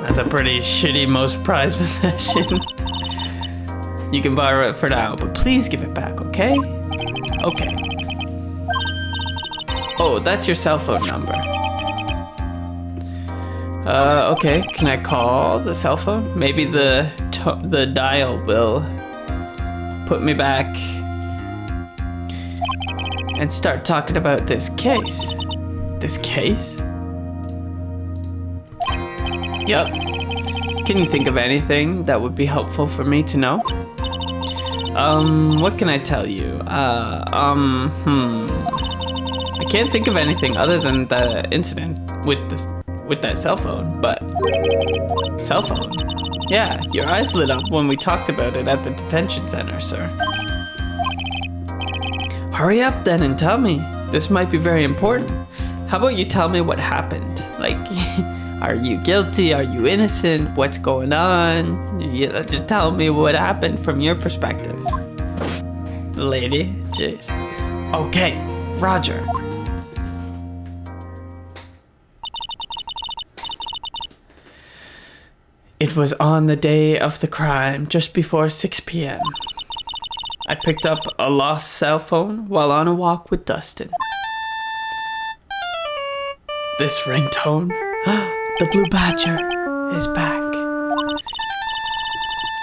That's a pretty shitty most prized possession. You can borrow it for now, but please give it back, okay? Okay. Oh, that's your cell phone number. Okay. Can I call the cell phone? Maybe the dial will put me back and start talking about this case. This case? Yup. Can you think of anything that would be helpful for me to know? What can I tell you? I can't think of anything other than the incident with that cell phone, but... Cell phone? Yeah, your eyes lit up when we talked about it at the detention center, sir. Hurry up then and tell me. This might be very important. How about you tell me what happened? Like, are you guilty? Are you innocent? What's going on? Just tell me what happened from your perspective. Lady, jeez. Okay, Roger. It was on the day of the crime, just before 6 p.m. I picked up a lost cell phone while on a walk with Dustin. This ringtone, the Blue Badger is back.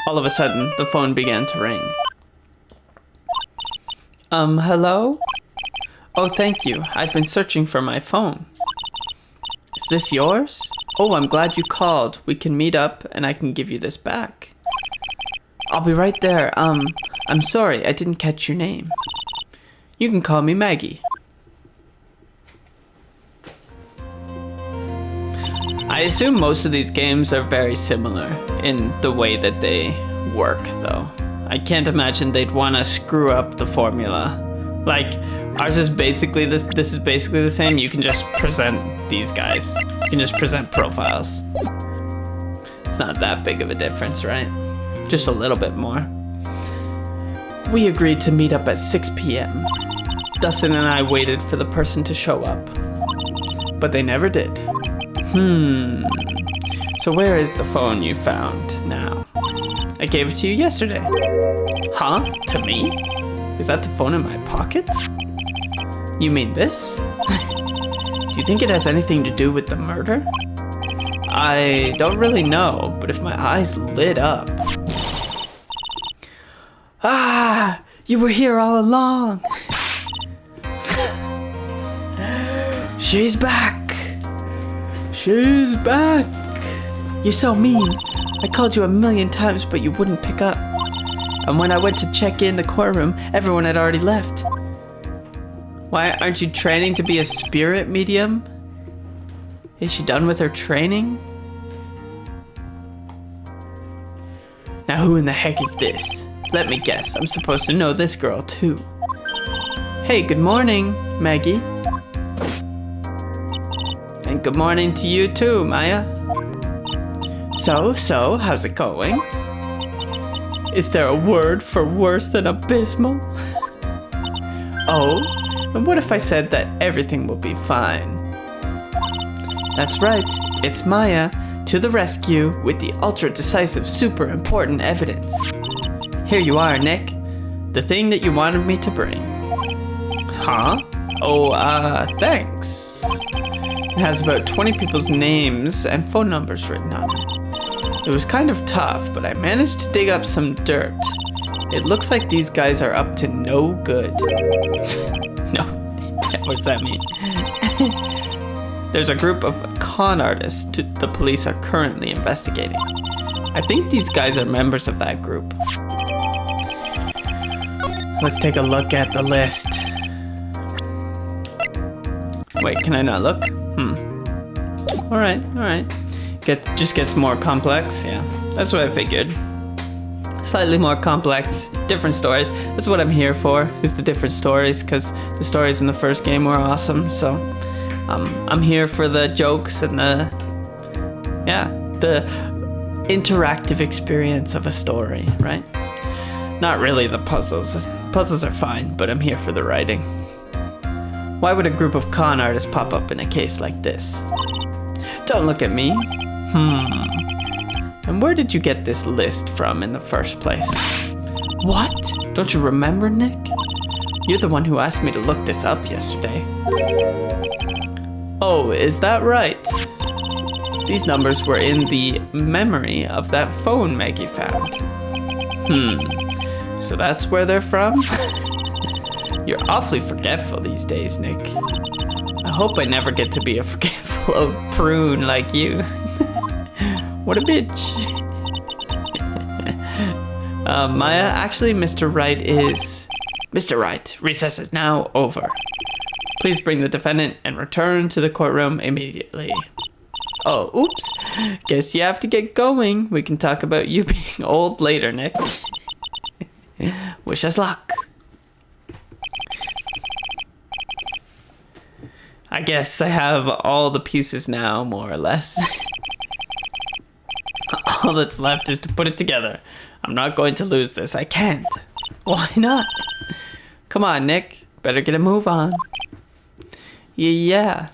All of a sudden, the phone began to ring. Hello? Oh, thank you. I've been searching for my phone. Is this yours? Oh, I'm glad you called. We can meet up and I can give you this back. I'll be right there. I'm sorry, I didn't catch your name. You can call me Maggie. I assume most of these games are very similar in the way that they work, though. I can't imagine they'd want to screw up the formula. Like, ours is basically this is basically the same. You can just present these guys. You can just present profiles. It's not that big of a difference, right? Just a little bit more. We agreed to meet up at 6 p.m. Dustin and I waited for the person to show up, but they never did. So where is the phone you found now? I gave it to you yesterday. Huh? To me? Is that the phone in my pocket? You mean this? Do you think it has anything to do with the murder? I don't really know, but if my eyes lit up... Ah! You were here all along! She's back! She's back! You're so mean. I called you 1,000,000 times, but you wouldn't pick up. And when I went to check in the courtroom, everyone had already left. Why aren't you training to be a spirit medium? Is she done with her training? Now who in the heck is this? Let me guess, I'm supposed to know this girl too. Hey, good morning, Maggie. And good morning to you too, Maya. So, how's it going? Is there a word for worse than abysmal? Oh, and what if I said that everything will be fine? That's right, it's Maya, to the rescue with the ultra-decisive, super important evidence. Here you are, Nick, the thing that you wanted me to bring. Huh? Oh, thanks. It has about 20 people's names and phone numbers written on it. It was kind of tough, but I managed to dig up some dirt. It looks like these guys are up to no good. No, what does that mean? There's a group of con artists the police are currently investigating. I think these guys are members of that group. Let's take a look at the list. Wait, can I not look? Alright. Just gets more complex, yeah. That's what I figured. Slightly more complex, different stories. That's what I'm here for, is the different stories, because the stories in the first game were awesome, so I'm here for the jokes and the interactive experience of a story, right? Not really the puzzles. Puzzles are fine, but I'm here for the writing. Why would a group of con artists pop up in a case like this? Don't look at me. And where did you get this list from in the first place? What? Don't you remember, Nick? You're the one who asked me to look this up yesterday. Oh, is that right? These numbers were in the memory of that phone Maggie found. So that's where they're from? You're awfully forgetful these days, Nick. I hope I never get to be a forgetful old prune like you. What a bitch. Maya, actually, Mr. Wright is... Mr. Wright, recess is now over. Please bring the defendant and return to the courtroom immediately. Oh, oops. Guess you have to get going. We can talk about you being old later, Nick. Wish us luck. I guess I have all the pieces now, more or less. All that's left is to put it together. I'm not going to lose this. I can't. Why not? Come on, Nick. Better get a move on. Yeah.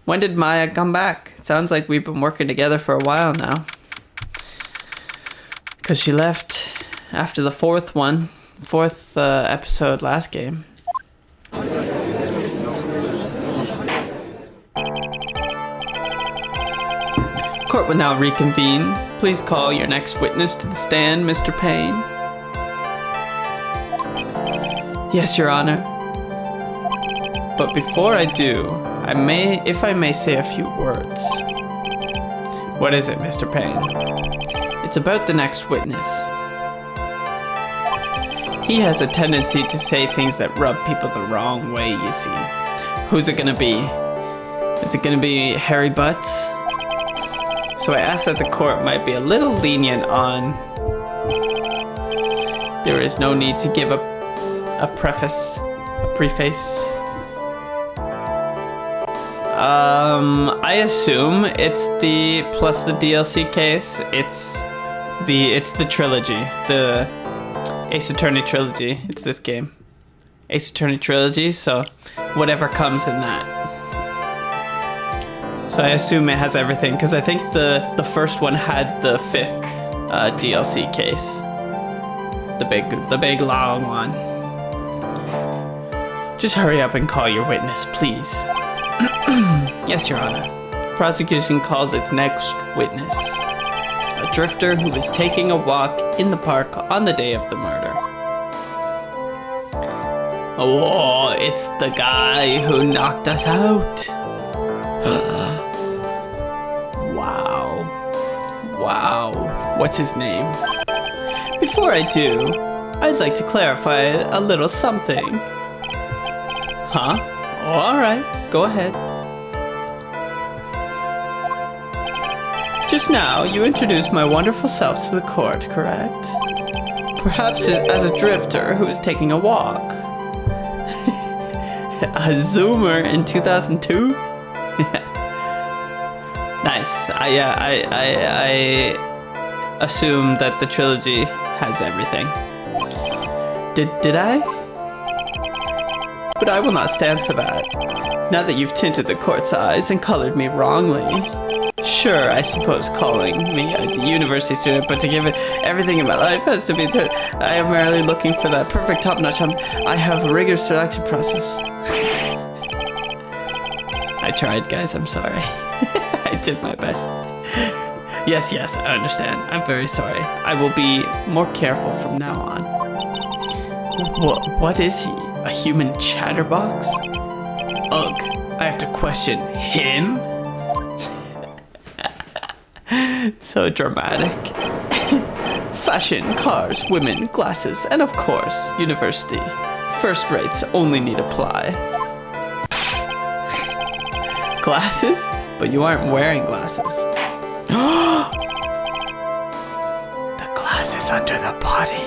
When did Maya come back? Sounds like we've been working together for a while now. Because she left after the fourth episode last game. Court will now reconvene. Please call your next witness to the stand, Mr. Payne. Yes, Your Honor. But before I do, if I may say a few words. What is it, Mr. Payne? It's about the next witness. He has a tendency to say things that rub people the wrong way, you see. Who's it gonna be? Is it gonna be Harry Butts? So I asked that the court might be a little lenient on... There is no need to give a preface. I assume it's the plus the DLC case. It's the trilogy, the Ace Attorney trilogy. It's this game, Ace Attorney trilogy. So whatever comes in that. So I assume it has everything because I think the first one had the fifth DLC case, the big long one. Just hurry up and call your witness, please. Yes, Your Honor. Prosecution calls its next witness. A drifter who was taking a walk in the park on the day of the murder. Oh, it's the guy who knocked us out. Wow. What's his name? Before I do, I'd like to clarify a little something. Huh? All right, go ahead. Just now, you introduced my wonderful self to the court, correct? Perhaps as a drifter who is taking a walk. A zoomer in 2002? Nice. I assume that the trilogy has everything. Did I? But I will not stand for that. Now that you've tinted the court's eyes and colored me wrongly. Sure, I suppose calling me a university student, but to give it everything in my life has to be I am merely looking for that perfect top-notch. I have a rigorous selection process. I tried, guys. I'm sorry. I did my best. Yes, I understand. I'm very sorry. I will be more careful from now on. What is he? A human chatterbox? Ugh, I have to question him? So dramatic. Fashion, cars, women, glasses, and of course, university. First rates only need apply. Glasses? But you aren't wearing glasses. The glasses under the body.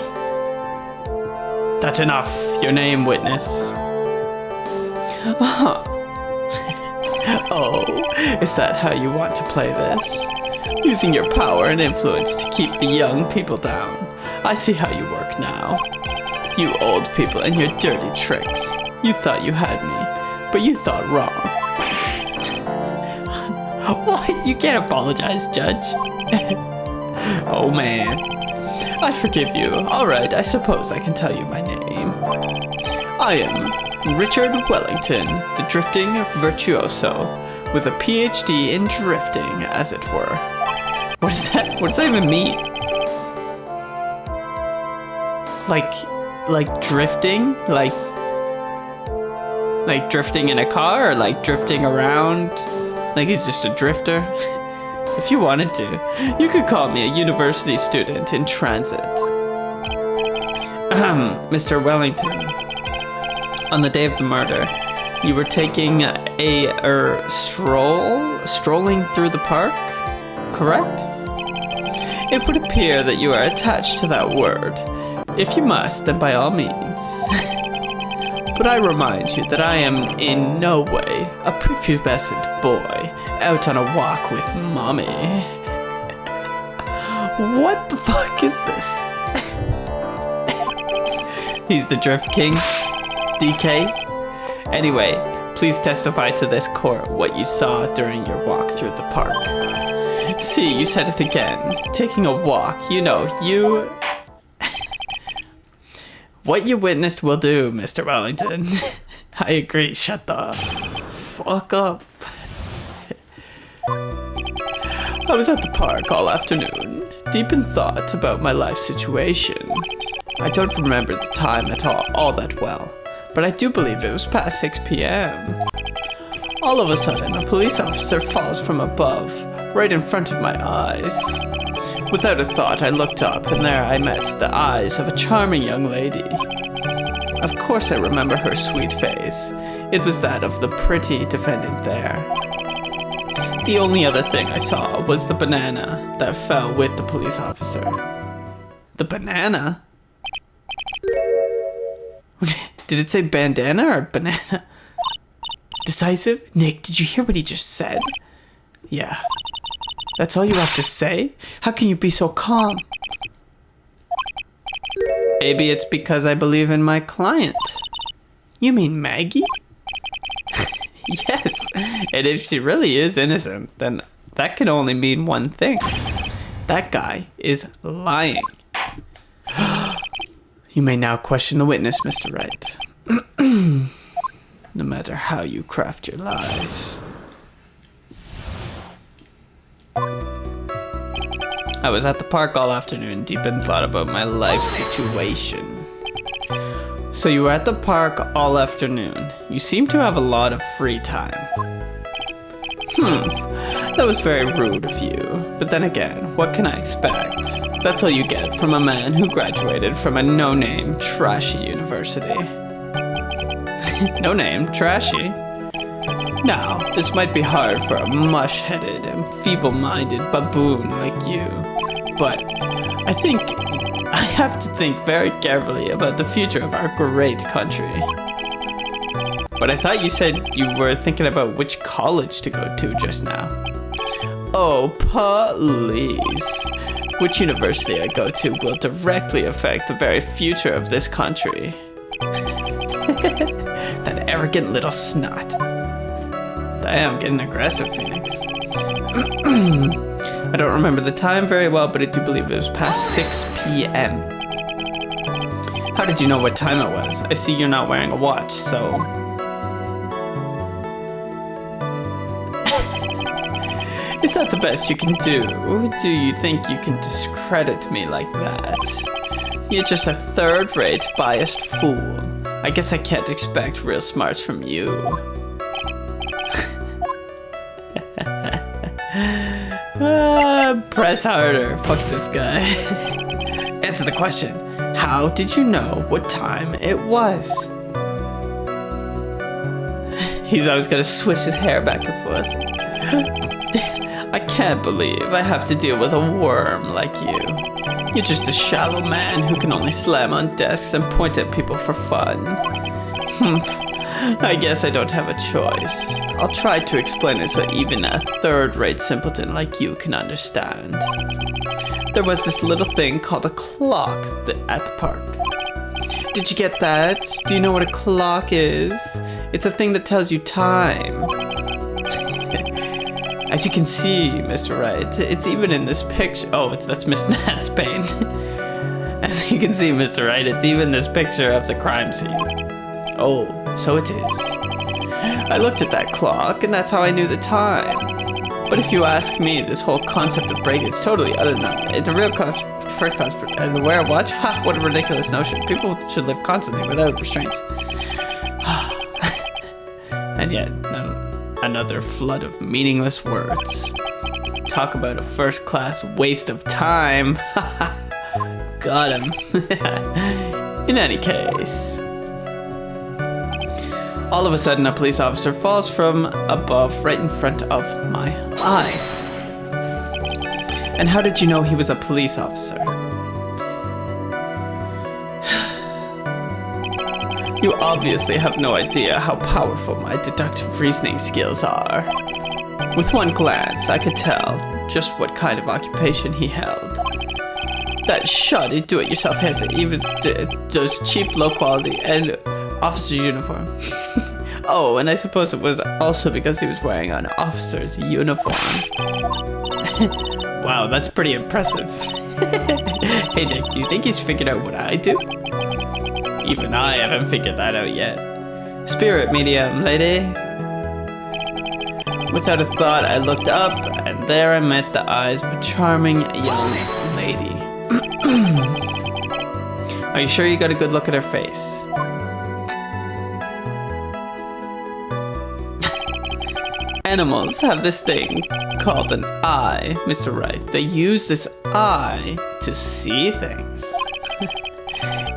That's enough. Your name, witness. Oh, is that how you want to play this? Using your power and influence to keep the young people down. I see how you work now. You old people and your dirty tricks. You thought you had me, but you thought wrong. What? You can't apologize, Judge. Oh man. I forgive you. Alright, I suppose I can tell you my name. I am Richard Wellington, the drifting virtuoso, with a PhD in drifting, as it were. What is that? What does that even mean? Like drifting? Like drifting in a car, or like drifting around? Like he's just a drifter? If you wanted to, you could call me a university student in transit. Mr. Wellington, on the day of the murder, you were taking strolling through the park, correct? It would appear that you are attached to that word. If you must, then by all means. But I remind you that I am in no way a prepubescent boy out on a walk with mommy. What the fuck is this? He's the Drift King? DK? Anyway, please testify to this court what you saw during your walk through the park. See, you said it again. Taking a walk, you know, you... What you witnessed will do, Mr. Wellington. I agree, shut the fuck up. I was at the park all afternoon, deep in thought about my life situation. I don't remember the time at all that well, but I do believe it was past 6 p.m. All of a sudden, a police officer falls from above, right in front of my eyes. Without a thought, I looked up, and there I met the eyes of a charming young lady. Of course I remember her sweet face. It was that of the pretty defendant there. The only other thing I saw was the banana that fell with the police officer. The banana? Did it say bandana or banana? Decisive? Nick, did you hear what he just said? Yeah. That's all you have to say? How can you be so calm? Maybe it's because I believe in my client. You mean Maggie? Yes. And if she really is innocent, then that can only mean one thing. That guy is lying. You may now question the witness, Mr. Wright. No matter how you craft your lies. I was at the park all afternoon, deep in thought about my life situation. So you were at the park all afternoon. You seem to have a lot of free time. That was very rude of you. But then again, what can I expect? That's all you get from a man who graduated from a no-name, trashy university. No-name, trashy? Now, this might be hard for a mush-headed and feeble-minded baboon like you, but I think I have to think very carefully about the future of our great country. But I thought you said you were thinking about which college to go to just now. Oh, please. Which university I go to will directly affect the very future of this country. That arrogant little snot. Damn, getting aggressive, Phoenix. I don't remember the time very well, but I do believe it was past 6 p.m. How did you know what time it was? I see you're not wearing a watch, so... Is that the best you can do? Or do you think you can discredit me like that? You're just a third-rate, biased fool. I guess I can't expect real smarts from you. Press harder. Fuck this guy. Answer the question. How did you know what time it was? He's always gonna switch his hair back and forth. I can't believe I have to deal with a worm like you. You're just a shallow man who can only slam on desks and point at people for fun. I guess I don't have a choice. I'll try to explain it so even a third-rate simpleton like you can understand. There was this little thing called a clock at the park. Did you get that? Do you know what a clock is? It's a thing that tells you time. As you can see, Mr. Wright, it's even in this picture. Oh, that's Miss Nat's pain. As you can see, Mr. Wright, it's even this picture of the crime scene. Oh, so it is. I looked at that clock, and that's how I knew the time. But if you ask me, this whole concept of break is totally unknown. It's a real cost, first class, and wear a watch? Ha, what a ridiculous notion. People should live constantly without restraints. And yet, another flood of meaningless words. Talk about a first-class waste of time. Got him. In any case. All of a sudden, a police officer falls from above right in front of my eyes. And how did you know he was a police officer? You obviously have no idea how powerful my deductive reasoning skills are. With one glance, I could tell just what kind of occupation he held. That shoddy do-it-yourself haircut, even those cheap, low-quality, and officer's uniform. Oh, and I suppose it was also because he was wearing an officer's uniform. Wow, that's pretty impressive. Hey Nick, do you think he's figured out what I do? Even I haven't figured that out yet. Spirit medium, lady. Without a thought, I looked up, and there I met the eyes of a charming young lady. Are you sure you got a good look at her face? Animals have this thing called an eye, Mr. Wright. They use this eye to see things.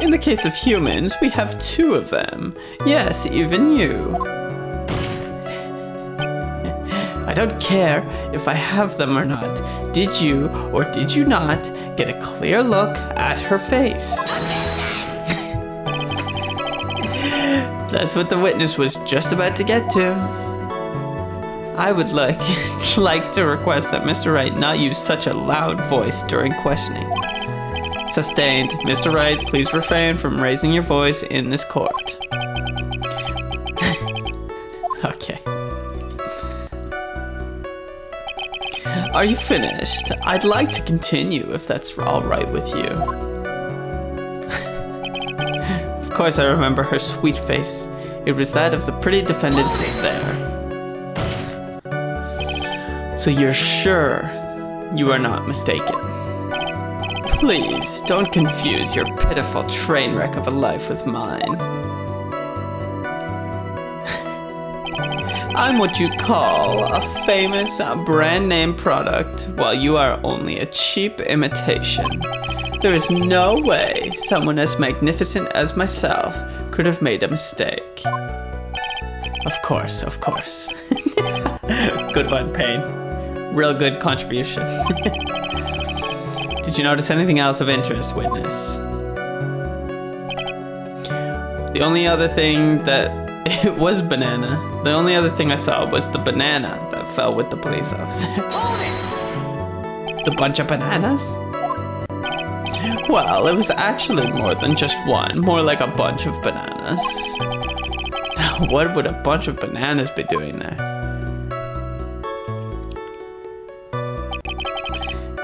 In the case of humans, we have two of them. Yes, even you. I don't care if I have them or not. Did you or did you not get a clear look at her face? That's what the witness was just about to get to. I would like to request that Mr. Wright not use such a loud voice during questioning. Sustained. Mr. Wright, please refrain from raising your voice in this court. Okay. Are you finished? I'd like to continue if that's all right with you. Of course I remember her sweet face. It was that of the pretty defendant there. So you're sure you are not mistaken? Please, don't confuse your pitiful train wreck of a life with mine. I'm what you call a famous brand name product, while you are only a cheap imitation. There is no way someone as magnificent as myself could have made a mistake. Of course, of course. Good one, Payne. Real good contribution. Did you notice anything else of interest, witness? The only other thing that... It was banana. The only other thing I saw was the banana that fell with the police officer. The bunch of bananas? Well, it was actually more than just one. More like a bunch of bananas. What would a bunch of bananas be doing there?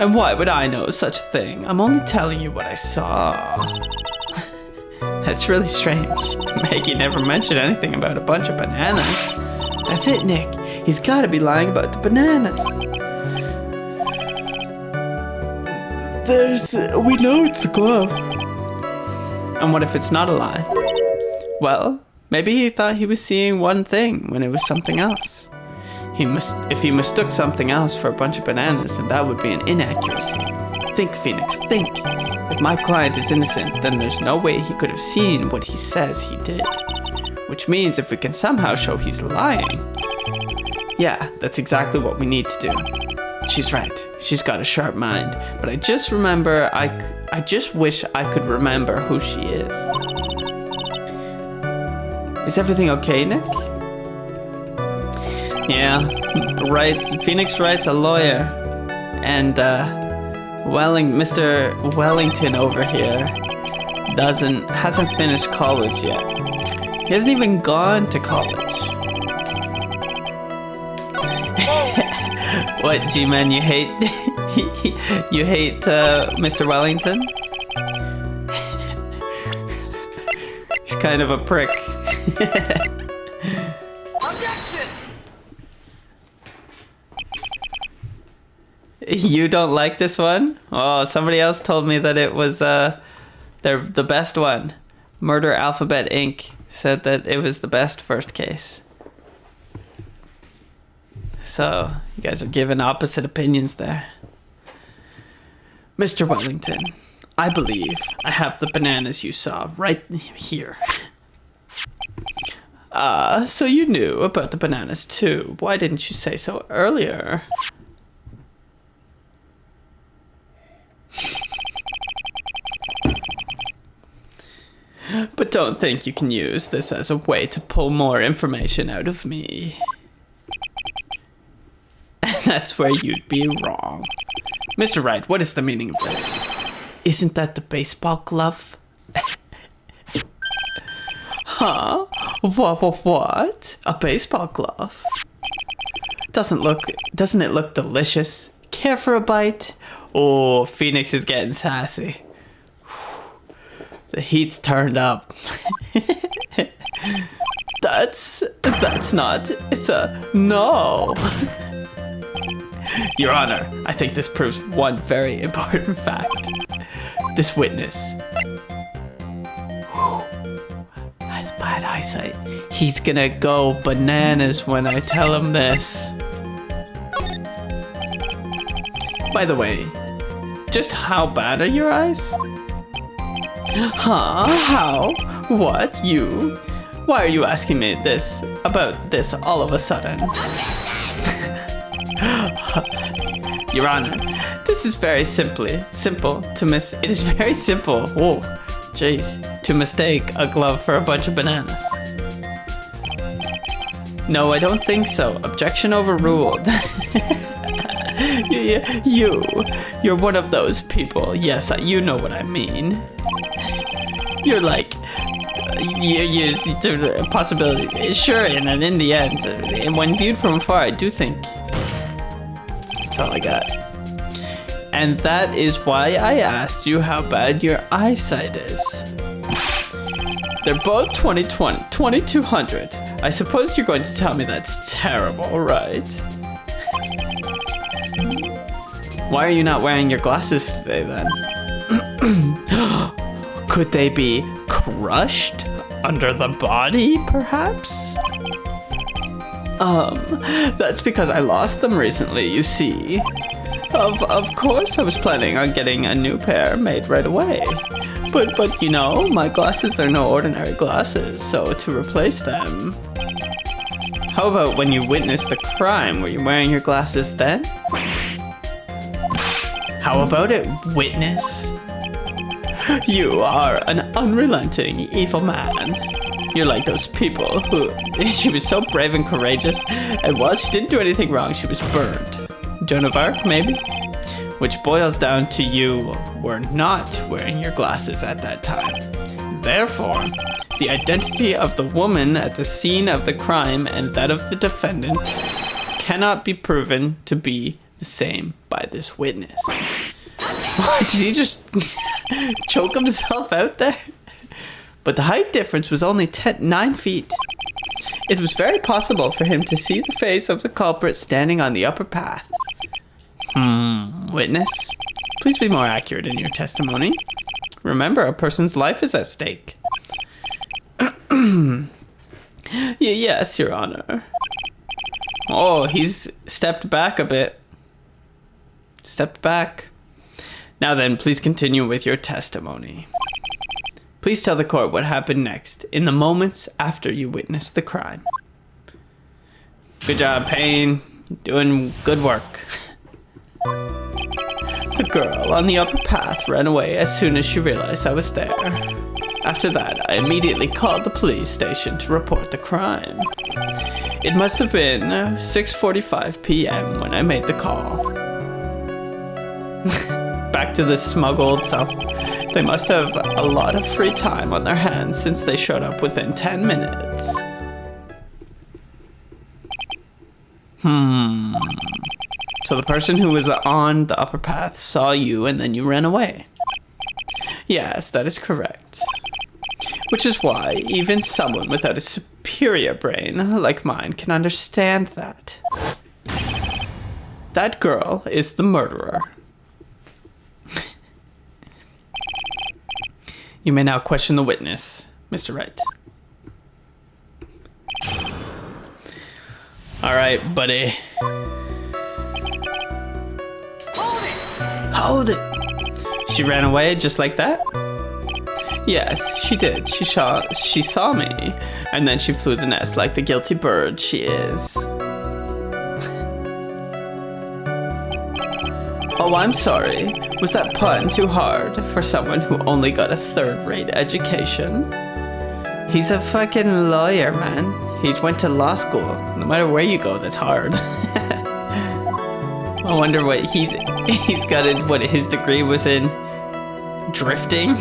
And why would I know such a thing? I'm only telling you what I saw. That's really strange. Maggie never mentioned anything about a bunch of bananas. That's it, Nick. He's gotta be lying about the bananas. We know it's the glove. And what if it's not a lie? Well, maybe he thought he was seeing one thing when it was something else. If he mistook something else for a bunch of bananas, then that would be an inaccuracy. Think, Phoenix, think. If my client is innocent, then there's no way he could have seen what he says he did. Which means if we can somehow show he's lying, yeah, that's exactly what we need to do. She's right. She's got a sharp mind. But I just wish I could remember who she is. Is everything okay, Nick? Yeah, Wright. Phoenix Wright's a lawyer. And, Mr. Wellington over here hasn't finished college yet. He hasn't even gone to college. What, G-Man, you hate Mr. Wellington? He's kind of a prick. Objection! You don't like this one? Oh, somebody else told me that it was the best one. Murder Alphabet Inc. said that it was the best first case. So, you guys are giving opposite opinions there. Mr. Wellington, I believe I have the bananas you saw right here. So you knew about the bananas too. Why didn't you say so earlier? But don't think you can use this as a way to pull more information out of me. That's where you'd be wrong. Mr. Wright, what is the meaning of this? Isn't that the baseball glove? Huh? What? A baseball glove? Doesn't it look delicious? Care for a bite? Oh, Phoenix is getting sassy. The heat's turned up. That's not. It's a no. Your Honor, I think this proves one very important fact. This witness has bad eyesight. He's gonna go bananas when I tell him this. By the way, just how bad are your eyes? Huh? How? What? You? Why are you asking me about this all of a sudden? Your Honor, this is very simple to it is very simple, whoa, jeez, to mistake a glove for a bunch of bananas. No, I don't think so. Objection overruled. You're one of those people. Yes, you know what I mean. You're like, you use possibilities. Sure, and then in the end, and when viewed from afar, I do think that's all I got. And that is why I asked you how bad your eyesight is. They're both 2200. I suppose you're going to tell me that's terrible, right? Why are you not wearing your glasses today then? Could they be crushed under the body, perhaps? That's because I lost them recently, you see. Of course I was planning on getting a new pair made right away. But you know, my glasses are no ordinary glasses, so to replace them... How about when you witnessed the crime, were you wearing your glasses then? How about it, witness? You are an unrelenting, evil man. You're like those people who... She was so brave and courageous, and while she didn't do anything wrong, she was burned. Joan of Arc, maybe? Which boils down to you were not wearing your glasses at that time. Therefore, the identity of the woman at the scene of the crime and that of the defendant cannot be proven to be the same by by this witness. What, did he just choke himself out there? But the height difference was only 9 feet. It was very possible for him to see the face of the culprit standing on the upper path. Witness, please be more accurate in your testimony. Remember, a person's life is at stake. Yes, Your Honor. Oh, he's stepped back a bit. Stepped back. Now then, please continue with your testimony. Please tell the court what happened next, in the moments after you witnessed the crime. Good job, Payne. Doing good work. The girl on the upper path ran away as soon as she realized I was there. After that, I immediately called the police station to report the crime. It must have been 6:45 p.m. when I made the call. Back to the smug old self. They must have a lot of free time on their hands since they showed up within 10 minutes. So the person who was on the upper path saw you and then you ran away. Yes, that is correct. Which is why even someone without a superior brain like mine can understand that. That girl is the murderer. You may now question the witness, Mr. Wright. All right, buddy. Hold it! She ran away just like that? Yes, she did. She saw me, and then she flew the nest like the guilty bird she is. Oh, I'm sorry. Was that pun too hard for someone who only got a third-rate education? He's a fucking lawyer, man. He went to law school. No matter where you go, that's hard. I wonder what he's got in, what his degree was in. Drifting?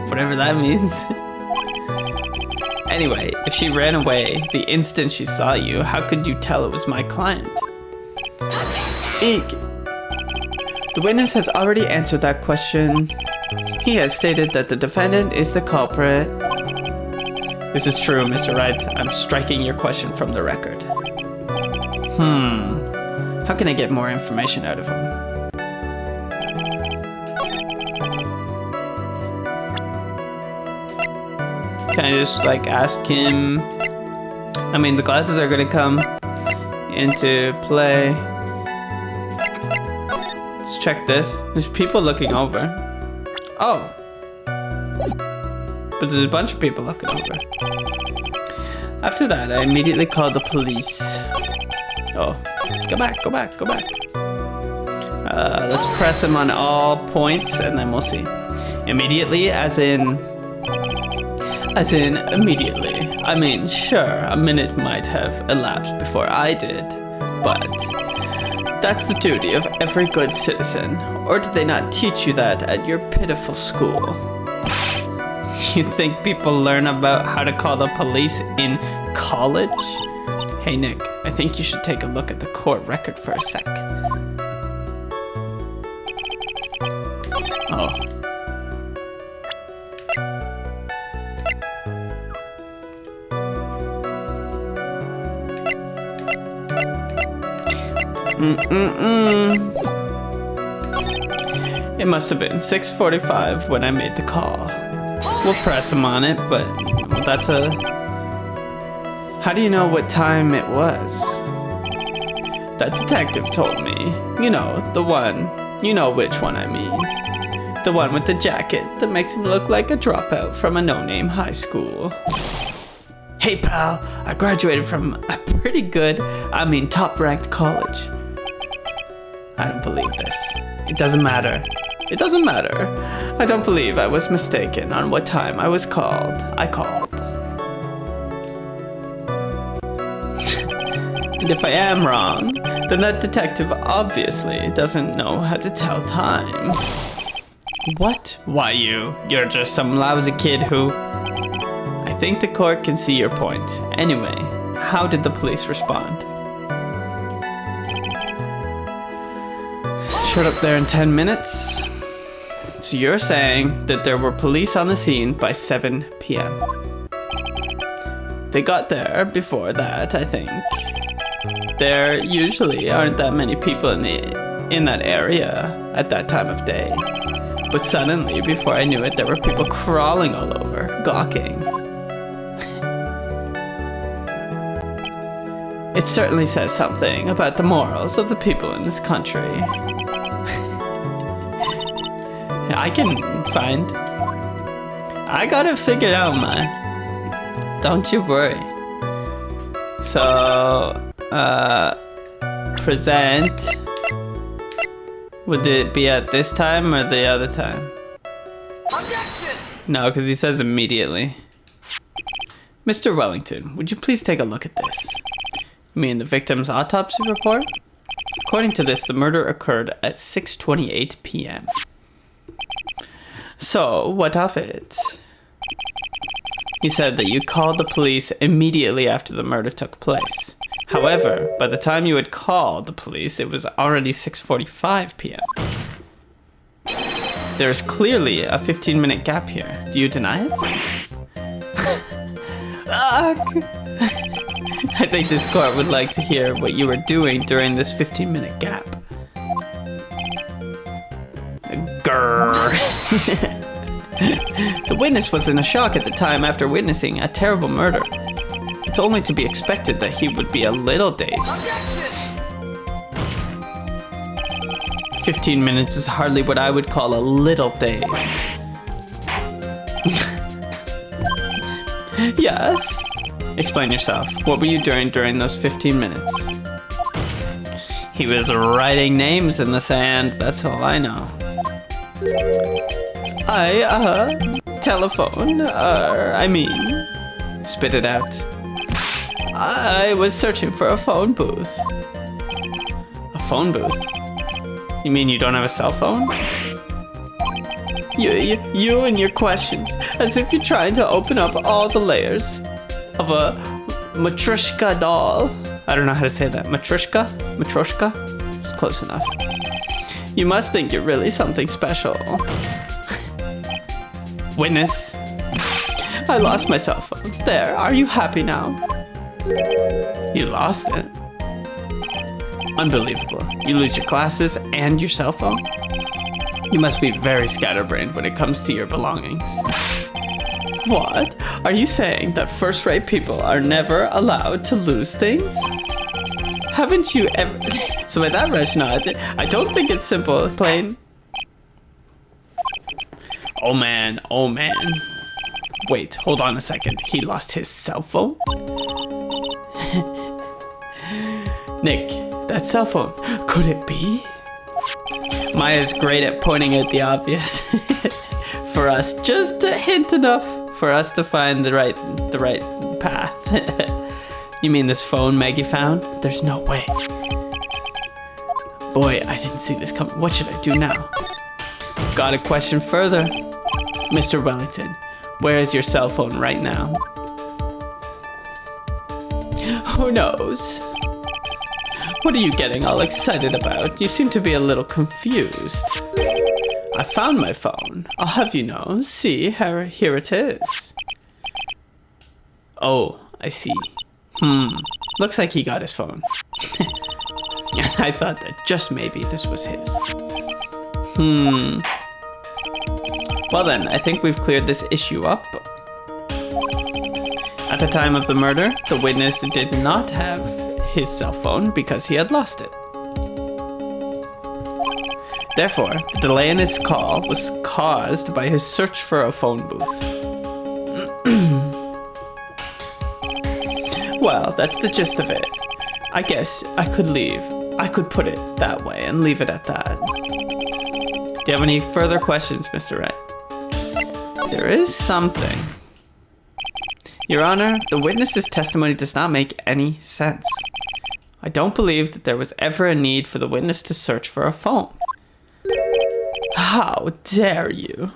Whatever that means. Anyway, if she ran away the instant she saw you, how could you tell it was my client? Eek. The witness has already answered that question. He has stated that the defendant is the culprit. This is true, Mr. Wright. I'm striking your question from the record. How can I get more information out of him? Can I just, like, ask him? I mean, the glasses are gonna come into play. Let's check this. There's people looking over. Oh. But there's a bunch of people looking over. After that, I immediately called the police. Oh. Go back, go back, go back. Let's press him on all points and then we'll see. Immediately, as in immediately. I mean, sure, a minute might have elapsed before I did, but that's the duty of every good citizen. Or did they not teach you that at your pitiful school? You think people learn about how to call the police in college? Hey Nick, I think you should take a look at the court record for a sec. Oh. It must have been 6:45 when I made the call. We'll press him on it, but that's a... How do you know what time it was? That detective told me. You know, the one. You know which one I mean. The one with the jacket that makes him look like a dropout from a no-name high school. Hey pal, I graduated from a pretty good, top-ranked college. I don't believe this. It doesn't matter. It doesn't matter. I don't believe I was mistaken on what time I was called. I called. And if I am wrong, then that detective obviously doesn't know how to tell time. What? Why you're just some lousy kid who... I think the court can see your point. Anyway, how did the police respond? showed up there in 10 minutes. So you're saying that there were police on the scene by 7 p.m. They got there before that, I think. There usually aren't that many people in that area at that time of day. But suddenly, before I knew it, there were people crawling all over, gawking. It certainly says something about the morals of the people in this country. I got it figured out, man. Don't you worry. So, present. Would it be at this time or the other time? Objection! No, because he says immediately. Mr. Wellington, would you please take a look at this? You mean the victim's autopsy report? According to this, the murder occurred at 6:28 p.m. So, what of it? You said that you called the police immediately after the murder took place. However, by the time you had called the police, it was already 6:45 p.m. There is clearly a 15-minute gap here. Do you deny it? I think this court would like to hear what you were doing during this 15-minute gap. Grrr. The witness was in a shock at the time after witnessing a terrible murder. It's only to be expected that he would be a little dazed. 15 minutes is hardly what I would call a little dazed. Yes? Explain yourself. What were you doing during those 15 minutes? He was writing names in the sand, that's all I know. Spit it out. I was searching for a phone booth. A phone booth? You mean you don't have a cell phone? You and your questions, as if you're trying to open up all the layers of a matryoshka doll. I don't know how to say that. Matryoshka? Matryoshka? It's close enough. You must think you're really something special. Witness. I lost my cell phone. There, are you happy now? You lost it? Unbelievable. You lose your glasses and your cell phone? You must be very scatterbrained when it comes to your belongings. What? Are you saying that first-rate people are never allowed to lose things? Haven't you ever... So by that rationale, I don't think it's simple, plain. Oh man. Wait, hold on a second. He lost his cell phone? Nick, that cell phone, could it be? Maya's great at pointing at the obvious. For us, just a hint enough for us to find the right path. You mean this phone Maggie found? There's no way. Boy, I didn't see this coming. What should I do now? Got a question further. Mr. Wellington, where is your cell phone right now? Who knows? What are you getting all excited about? You seem to be a little confused. I found my phone. I'll have you know. See, here it is. Oh, I see. Looks like he got his phone. And I thought that just maybe this was his. Well then, I think we've cleared this issue up. At the time of the murder, the witness did not have his cell phone because he had lost it. Therefore, the delay in his call was caused by his search for a phone booth. Well, that's the gist of it. I guess I could leave. I could put it that way and leave it at that. Do you have any further questions, Mr. Wright? There is something. Your Honor, the witness's testimony does not make any sense. I don't believe that there was ever a need for the witness to search for a phone. How dare you?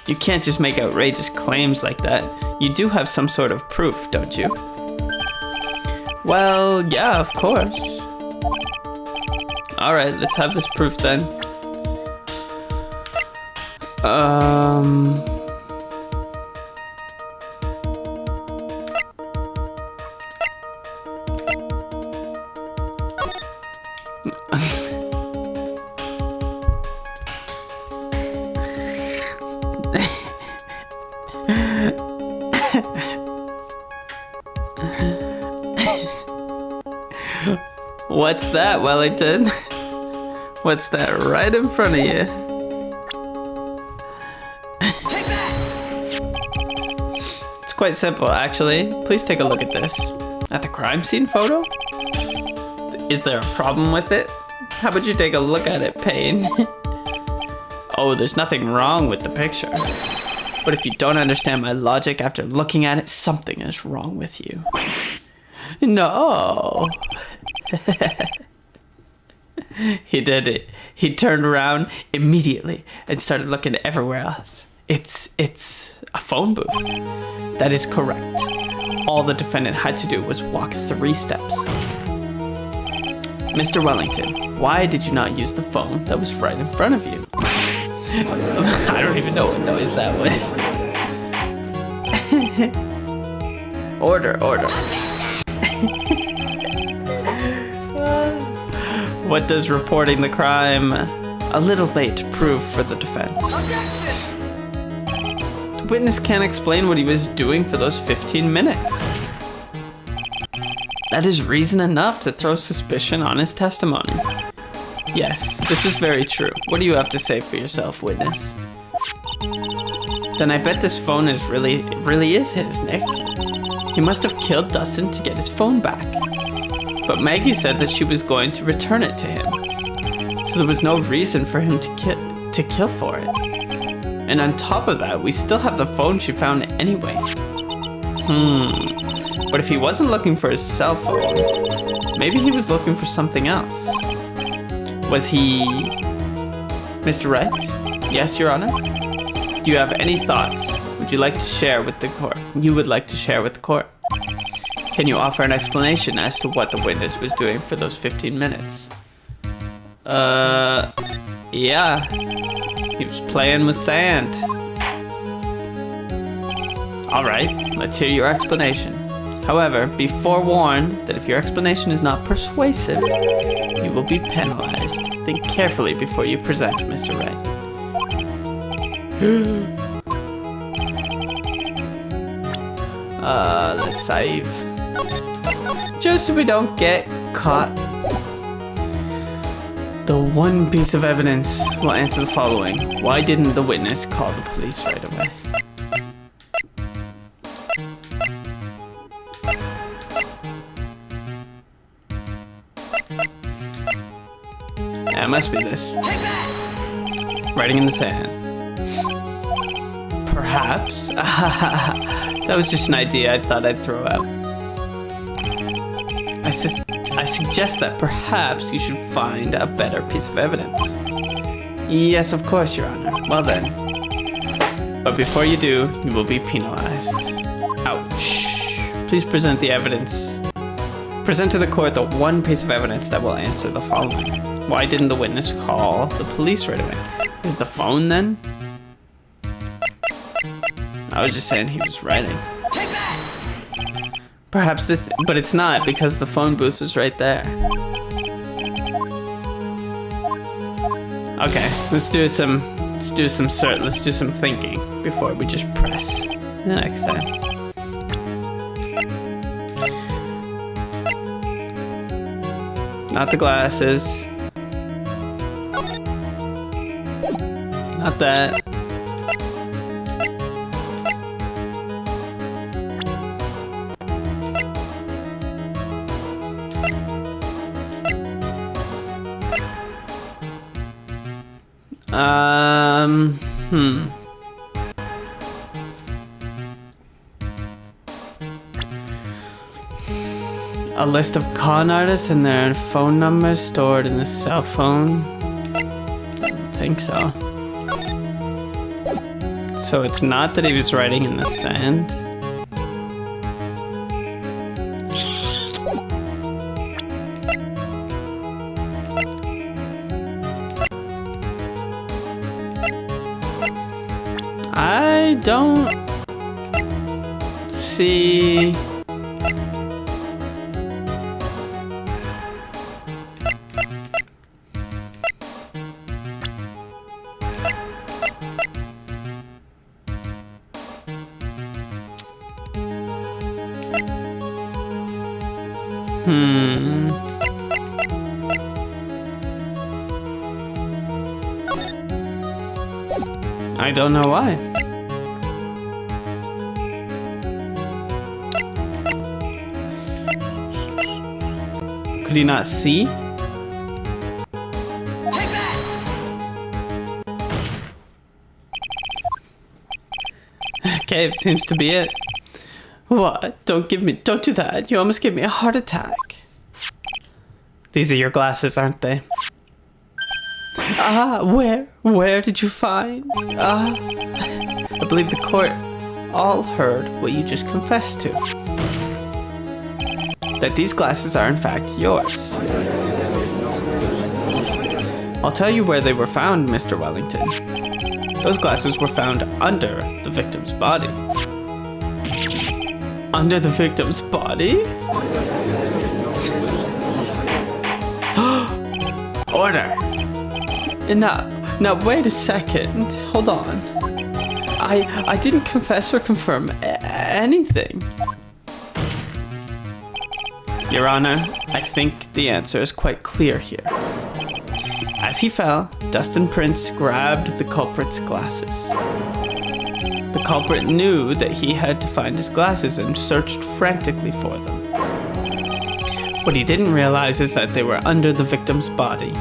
You can't just make outrageous claims like that. You do have some sort of proof, don't you? Well, yeah, of course. Alright, let's have this proof then. What's that, Wellington? What's that right in front of you? Take that! It's quite simple, actually. Please take a look at this. At the crime scene photo? Is there a problem with it? How about you take a look at it, Payne? Oh, there's nothing wrong with the picture. But if you don't understand my logic after looking at it, something is wrong with you. No. He did it. He turned around immediately and started looking everywhere else. It's a phone booth. That is correct. All the defendant had to do was walk 3 steps. Mr. Wellington, why did you not use the phone that was right in front of you? I don't even know what noise that was. Order. What does reporting the crime? A little late prove for the defense. The witness can't explain what he was doing for those 15 minutes. That is reason enough to throw suspicion on his testimony. Yes, this is very true. What do you have to say for yourself, witness? Then I bet this phone really is his, Nick. He must have killed Dustin to get his phone back. But Maggie said that she was going to return it to him. So there was no reason for him to kill for it. And on top of that, we still have the phone she found anyway. But if he wasn't looking for his cell phone, maybe he was looking for something else. Was he... Mr. Wright? Yes, Your Honor? Do you have any thoughts would you like to share with the court? Can you offer an explanation as to what the witness was doing for those 15 minutes? Yeah. He was playing with sand. Alright, let's hear your explanation. However, be forewarned that if your explanation is not persuasive, you will be penalized. Think carefully before you present, Mr. Wright. Let's save. Just so we don't get caught. The one piece of evidence will answer the following. Why didn't the witness call the police right away? Yeah, it must be this. Writing in the sand. Perhaps. That was just an idea I thought I'd throw out. I suggest that perhaps you should find a better piece of evidence. Yes, of course, Your Honor. Well then. But before you do, you will be penalized. Ouch. Please present the evidence. Present to the court the one piece of evidence that will answer the following. Why didn't the witness call the police right away? Is it the phone then? I was just saying he was writing. Perhaps this, but it's not because the phone booth was right there. Okay, let's do some thinking before we just press the next time. Not the glasses. Not that. A list of con artists and their phone numbers stored in the cell phone? I don't think so. So it's not that he was writing in the sand? see. I don't know why. Could he not see? Take that! Okay, it seems to be it. What? Don't do that. You almost gave me a heart attack. These are your glasses, aren't they? Where did you find? I believe the court all heard what you just confessed to. That these glasses are in fact yours. I'll tell you where they were found, Mr. Wellington. Those glasses were found under the victim's body. Under the victim's body? Order! Now wait a second. Hold on. I didn't confess or confirm anything. Your Honor, I think the answer is quite clear here. As he fell, Dustin Prince grabbed the culprit's glasses. The culprit knew that he had to find his glasses and searched frantically for them. What he didn't realize is that they were under the victim's body.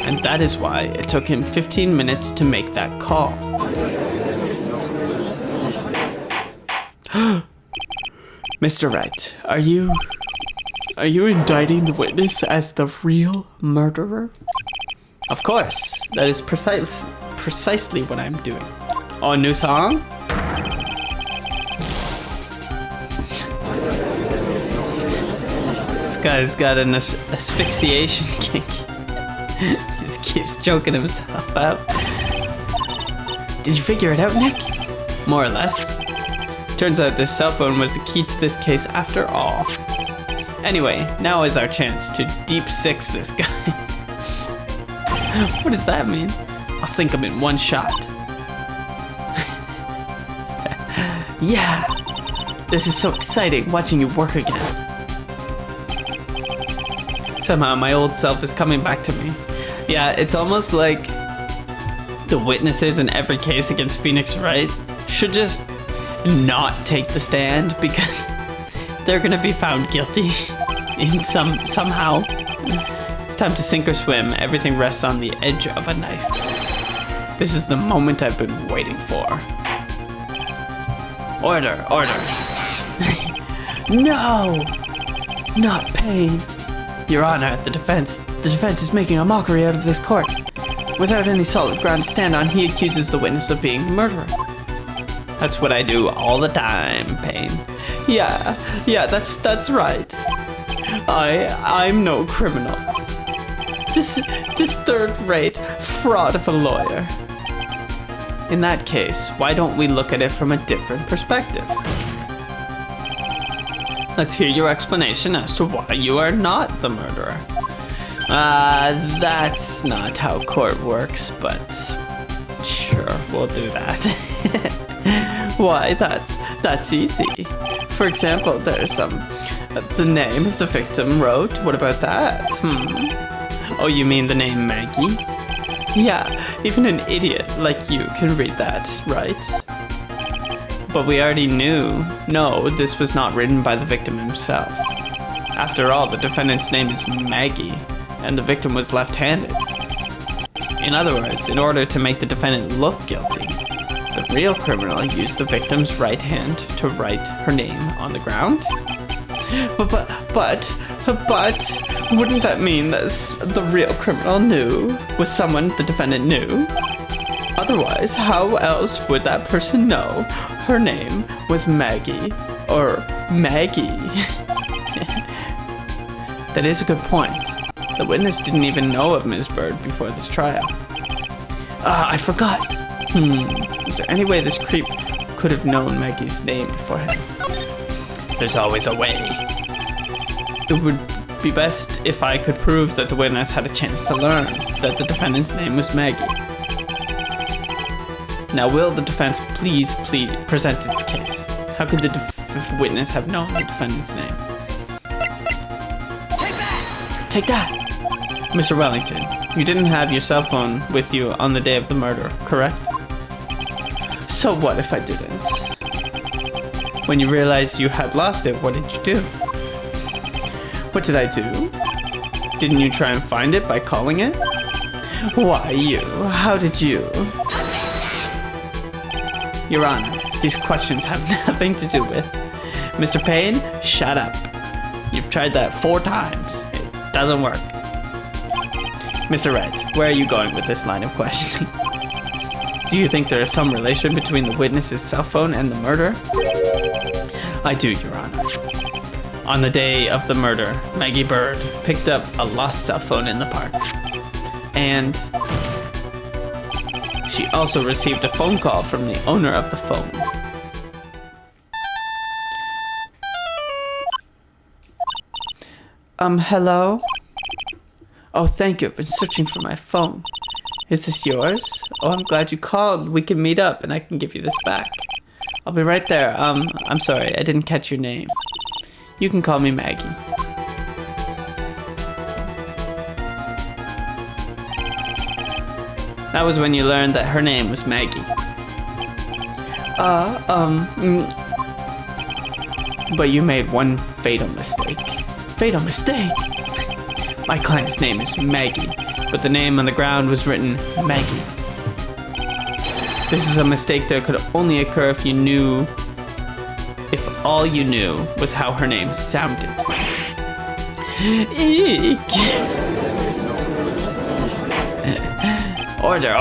And that is why it took him 15 minutes to make that call. Mr. Wright, are you indicting the witness as the real murderer? Of course, that is precisely what I'm doing. Oh, a new song? This guy's got an asphyxiation kink. He just keeps choking himself out. Did you figure it out, Nick? More or less. Turns out this cell phone was the key to this case after all. Anyway, now is our chance to deep six this guy. What does that mean? I'll sink him in one shot. Yeah! This is so exciting, watching you work again. Somehow my old self is coming back to me. Yeah, it's almost like the witnesses in every case against Phoenix Wright should just not take the stand because they're gonna be found guilty in somehow. It's time to sink or swim. Everything rests on the edge of a knife. This is the moment I've been waiting for. Order. No! Not pain. Your Honor, the defense is making a mockery out of this court. Without any solid ground to stand on, he accuses the witness of being a murderer. That's what I do all the time, Payne. Yeah, that's right. I'm no criminal. This third-rate fraud of a lawyer. In that case, why don't we look at it from a different perspective? Let's hear your explanation as to why you are not the murderer. That's not how court works, but sure, we'll do that. Why, that's easy. For example, there's the name the victim wrote. What about that? Oh, you mean the name Maggie? Yeah, even an idiot like you can read that, right? But we already knew. No, this was not written by the victim himself. After all, the defendant's name is Maggie, and the victim was left-handed. In other words, in order to make the defendant look guilty, the real criminal used the victim's right hand to write her name on the ground? But wouldn't that mean that the real criminal was someone the defendant knew? Otherwise, how else would that person know her name was Maggie or Maggie? That is a good point. The witness didn't even know of Ms. Bird before this trial. I forgot. Is there any way this creep could have known Maggie's name beforehand? There's always a way. It would be best if I could prove that the witness had a chance to learn that the defendant's name was Maggie. Now, will the defense please present its case? How could the witness have known the defendant's name? Take that! Mr. Wellington, you didn't have your cell phone with you on the day of the murder, correct? So what if I didn't? When you realized you had lost it, what did you do? What did I do? Didn't you try and find it by calling it? Why you? How did you? Your Honor, these questions have nothing to do with. Mr. Payne, shut up. You've tried that 4 times. It doesn't work. Mr. Wright, where are you going with this line of questioning? Do you think there is some relation between the witness's cell phone and the murder? I do, Your Honor. On the day of the murder, Maggie Bird picked up a lost cell phone in the park. And she also received a phone call from the owner of the phone. Hello? Oh, thank you. I've been searching for my phone. Is this yours? Oh, I'm glad you called. We can meet up and I can give you this back. I'll be right there. I'm sorry, I didn't catch your name. You can call me Maggie. That was when you learned that her name was Maggie. But you made one fatal mistake. Fatal mistake? My client's name is Maggie, but the name on the ground was written Maggie. This is a mistake that could only occur if all you knew was how her name sounded. Eek! Order.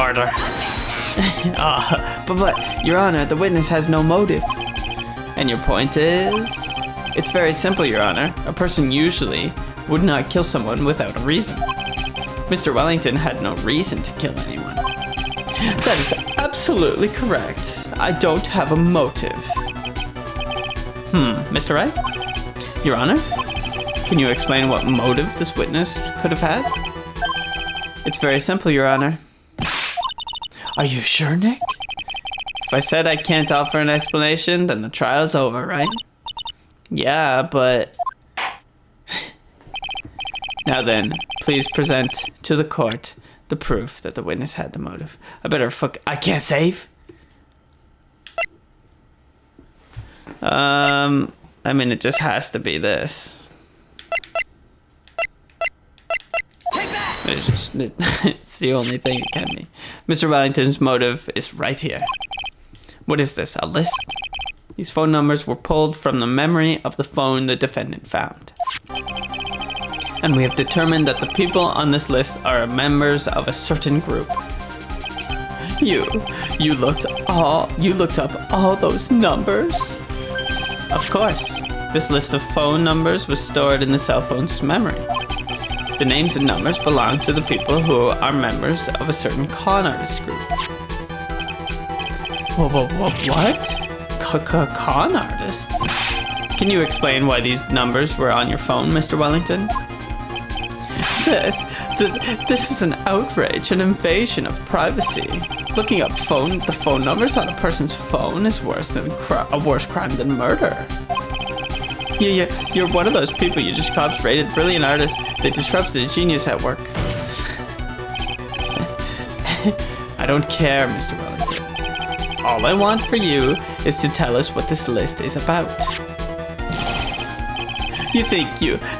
But, Your Honor, the witness has no motive. And your point is? It's very simple, Your Honor. A person usually would not kill someone without a reason. Mr. Wellington had no reason to kill anyone. That is absolutely correct. I don't have a motive. Mr. Wright? Your Honor? Can you explain what motive this witness could have had? It's very simple, Your Honor. Are you sure, Nick? If I said I can't offer an explanation, then the trial's over, right? Yeah, but... Now then, please present to the court the proof that the witness had the motive. I can't save? I mean, it just has to be this. It's the only thing it can be. Mr. Wellington's motive is right here. What is this, a list? These phone numbers were pulled from the memory of the phone the defendant found. And we have determined that the people on this list are members of a certain group. You looked up all those numbers? Of course. This list of phone numbers was stored in the cell phone's memory. The names and numbers belong to the people who are members of a certain con artist group. What? Con artists? Can you explain why these numbers were on your phone, Mr. Wellington? This is an outrage, an invasion of privacy. Looking up the phone numbers on a person's phone is worse a worse crime than murder. You're one of those people you just cops rated brilliant artists. They disrupted a genius at work. I don't care, Mr. Wellington. All I want for you is to tell us what this list is about. You think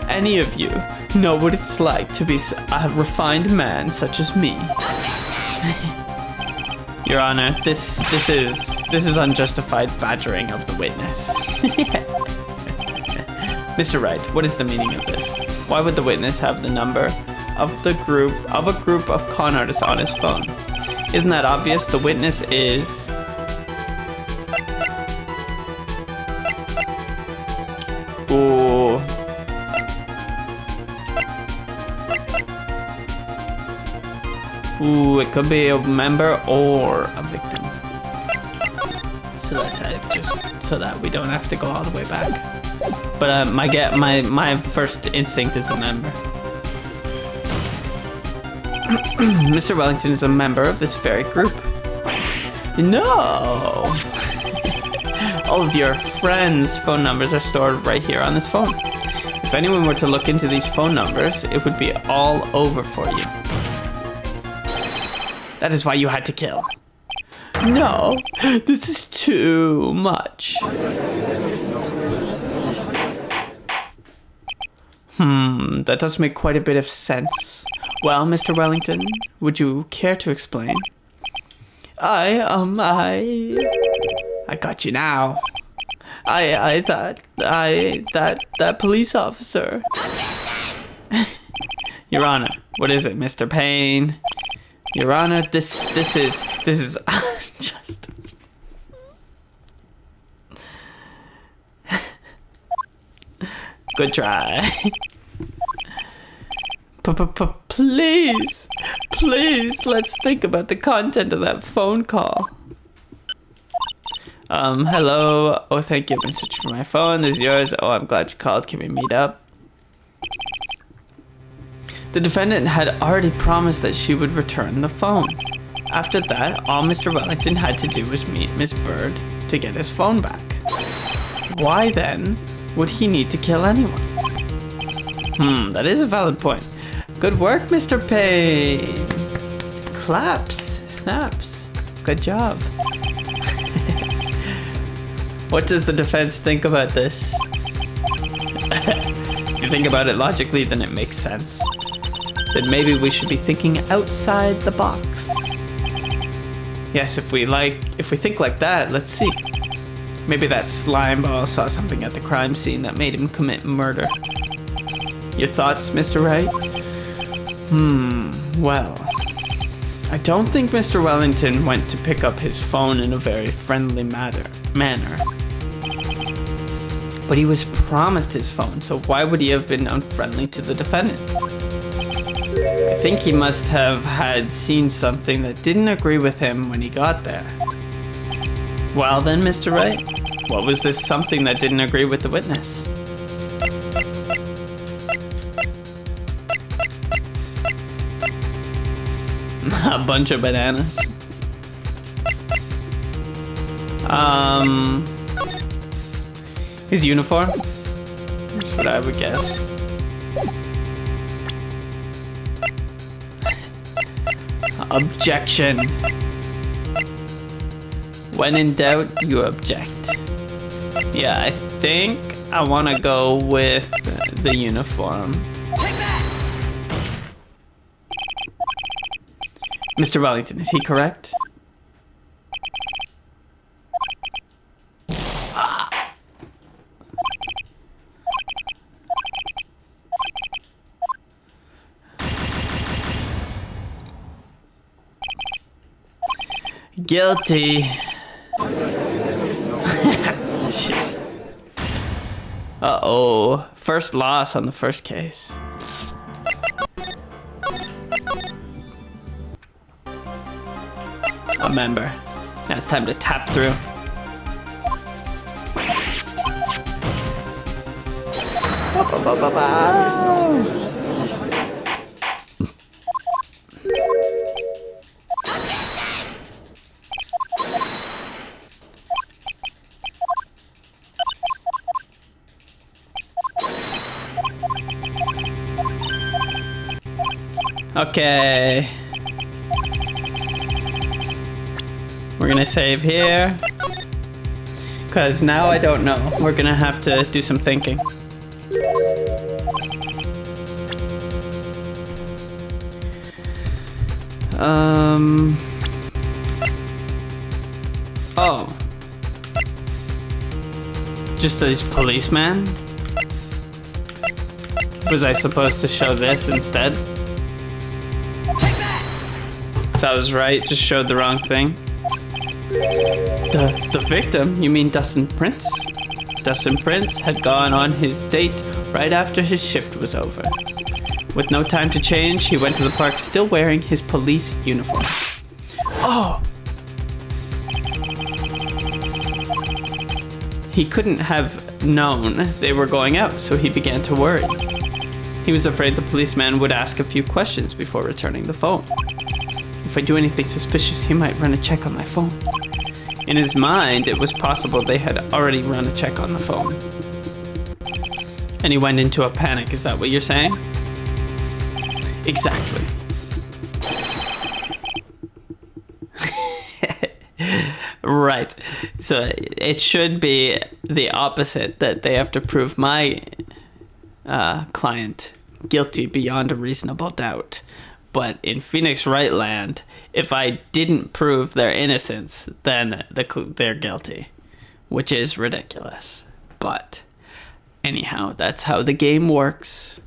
any of you, know what it's like to be a refined man such as me? Your Honor, this is unjustified badgering of the witness. Mr. Wright, what is the meaning of this? Why would the witness have the number of a group of con artists on his phone? Isn't that obvious? The witness is... Ooh, it could be a member or a victim. So that's how it just so that we don't have to go all the way back. But my first instinct is a member. Mr. Wellington is a member of this very group. No! All of your friends' phone numbers are stored right here on this phone. If anyone were to look into these phone numbers, it would be all over for you. That is why you had to kill. No, this is too much. That does make quite a bit of sense. Well, Mr. Wellington, would you care to explain? I got you now. That police officer. Your Honor, what is it, Mr. Payne? Your Honor, this is just. Good try. Please, let's think about the content of that phone call. Hello. Oh, thank you. I've been searching for my phone. This is yours. Oh, I'm glad you called. Can we meet up? The defendant had already promised that she would return the phone. After that, all Mr. Wellington had to do was meet Miss Bird to get his phone back. Why then would he need to kill anyone? That is a valid point. Good work, Mr. Payne. Claps, snaps. Good job. What does the defense think about this? If you think about it logically, then it makes sense. Then maybe we should be thinking outside the box. Yes, if we think like that, let's see. Maybe that slime ball saw something at the crime scene that made him commit murder. Your thoughts, Mr. Wright? Well, I don't think Mr. Wellington went to pick up his phone in a very friendly manner. But he was promised his phone, so why would he have been unfriendly to the defendant? I think he must have had seen something that didn't agree with him when he got there. Well then, Mr. Wright, what was this something that didn't agree with the witness? A bunch of bananas. His uniform? That's what I would guess. Objection. When in doubt, you object. Yeah, I think I want to go with the uniform. Mr. Wellington, is he correct? Guilty. Jeez. Uh-oh. First loss on the first case. A member. Now it's time to tap through. Okay. We're gonna save here. Because now I don't know. We're gonna have to do some thinking. Oh. Just a policeman? Was I supposed to show this instead? That was right, just showed the wrong thing. The victim? You mean Dustin Prince? Dustin Prince had gone on his date right after his shift was over. With no time to change, he went to the park still wearing his police uniform. Oh! He couldn't have known they were going out, so he began to worry. He was afraid the policeman would ask a few questions before returning the phone. If I do anything suspicious, he might run a check on my phone. In his mind, it was possible they had already run a check on the phone. And he went into a panic, is that what you're saying? Exactly. Right. So it should be the opposite, that they have to prove my client guilty beyond a reasonable doubt. But in Phoenix Wright land, if I didn't prove their innocence, then they're guilty, which is ridiculous. But anyhow, that's how the game works.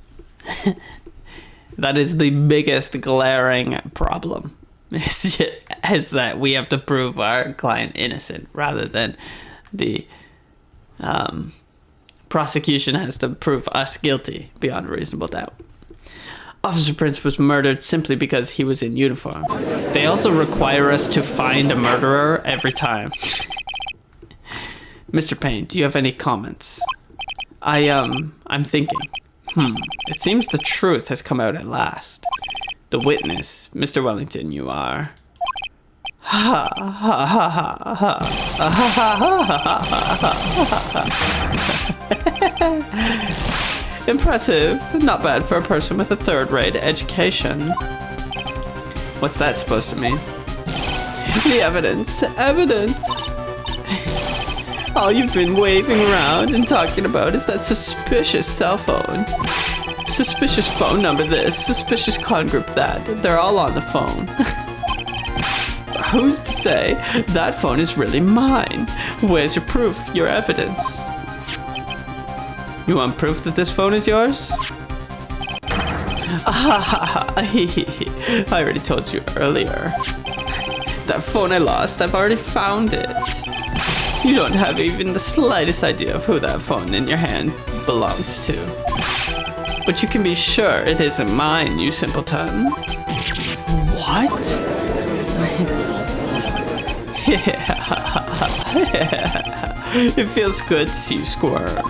That is the biggest glaring problem, is that we have to prove our client innocent rather than the prosecution has to prove us guilty beyond a reasonable doubt. Officer Prince was murdered simply because he was in uniform. They also require us to find a murderer every time. Mr. Payne, do you have any comments? I'm thinking. It seems the truth has come out at last. The witness, Mr. Wellington, you are. Ha ha ha ha ha ha ha. Impressive. Not bad for a person with a third-rate education. What's that supposed to mean? The evidence. Evidence. All you've been waving around and talking about is that suspicious cell phone. Suspicious phone number this, suspicious con group that. They're all on the phone. Who's to say that phone is really mine? Where's your proof, your evidence? You want proof that this phone is yours? I already told you earlier. That phone I lost, I've already found it. You don't have even the slightest idea of who that phone in your hand belongs to. But you can be sure it isn't mine, you simpleton. What? It feels good to see you squirm.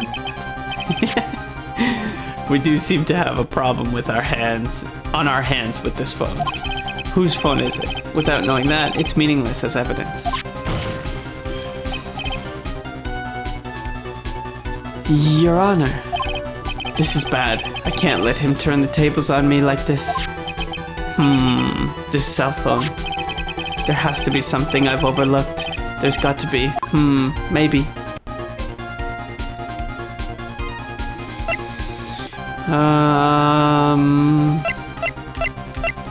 We do seem to have a problem with our hands with this phone. Whose phone is it? Without knowing that, it's meaningless as evidence. Your Honor, this is bad. I can't let him turn the tables on me like this. This cell phone. There has to be something I've overlooked. There's got to be. Maybe.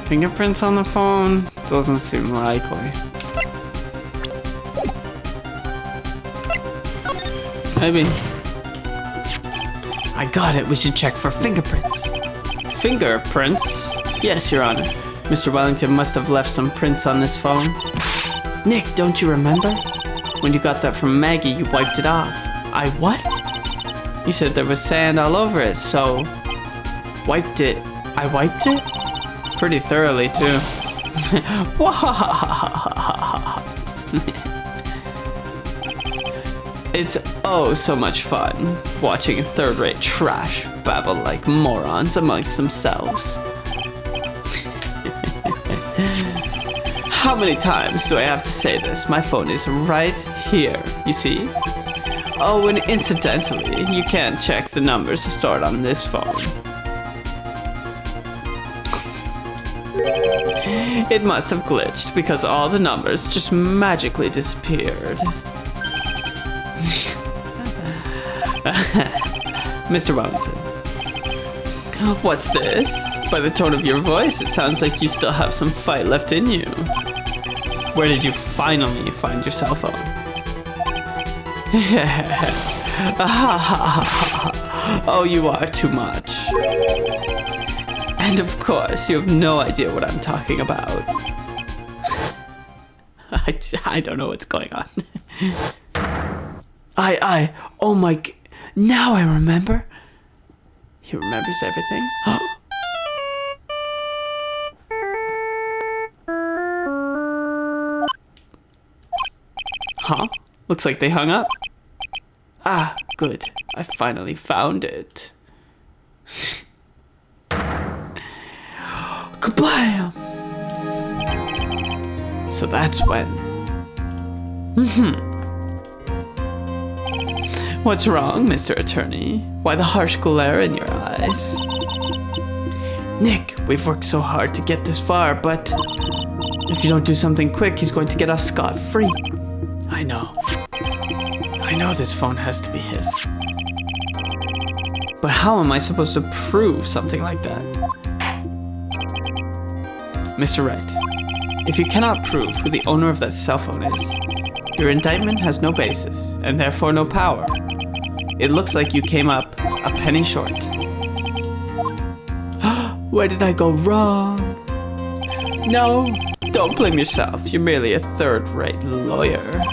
Fingerprints on the phone? Doesn't seem likely. Maybe. I got it. We should check for fingerprints. Fingerprints? Yes, Your Honor. Mr. Wellington must have left some prints on this phone. Nick, don't you remember? When you got that from Maggie, you wiped it off. I what? You said there was sand all over it, so... Wiped it. I wiped it? Pretty thoroughly, too. It's oh so much fun watching third-rate trash babble like morons amongst themselves. How many times do I have to say this? My phone is right here, you see? Oh, and incidentally, you can't check the numbers stored on this phone. It must have glitched because all the numbers just magically disappeared. Mr. Wellington. What's this? By the tone of your voice, it sounds like you still have some fight left in you. Where did you finally find your cell phone? Oh, you are too much. And of course, you have no idea what I'm talking about. I don't know what's going on. Oh my, now I remember. He remembers everything. Huh? Looks like they hung up. Ah, good. I finally found it. Kablam! So that's when. What's wrong, Mr. Attorney? Why the harsh glare in your eyes? Nick, we've worked so hard to get this far, but if you don't do something quick, he's going to get off scot-free. I know this phone has to be his. But how am I supposed to prove something like that? Mr. Wright, if you cannot prove who the owner of that cell phone is, your indictment has no basis, and therefore no power. It looks like you came up a penny short. Where did I go wrong? No, don't blame yourself. You're merely a third-rate lawyer.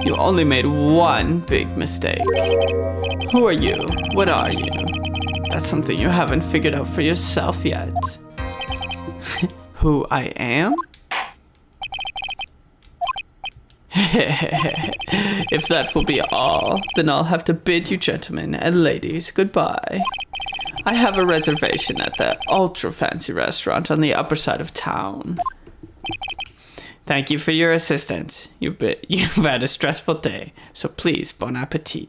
You only made one big mistake. Who are you? What are you? That's something you haven't figured out for yourself yet. Who I am? If that will be all, then I'll have to bid you gentlemen and ladies goodbye. I have a reservation at the ultra-fancy restaurant on the upper side of town. Thank you for your assistance. You've had a stressful day, so please, bon appetit.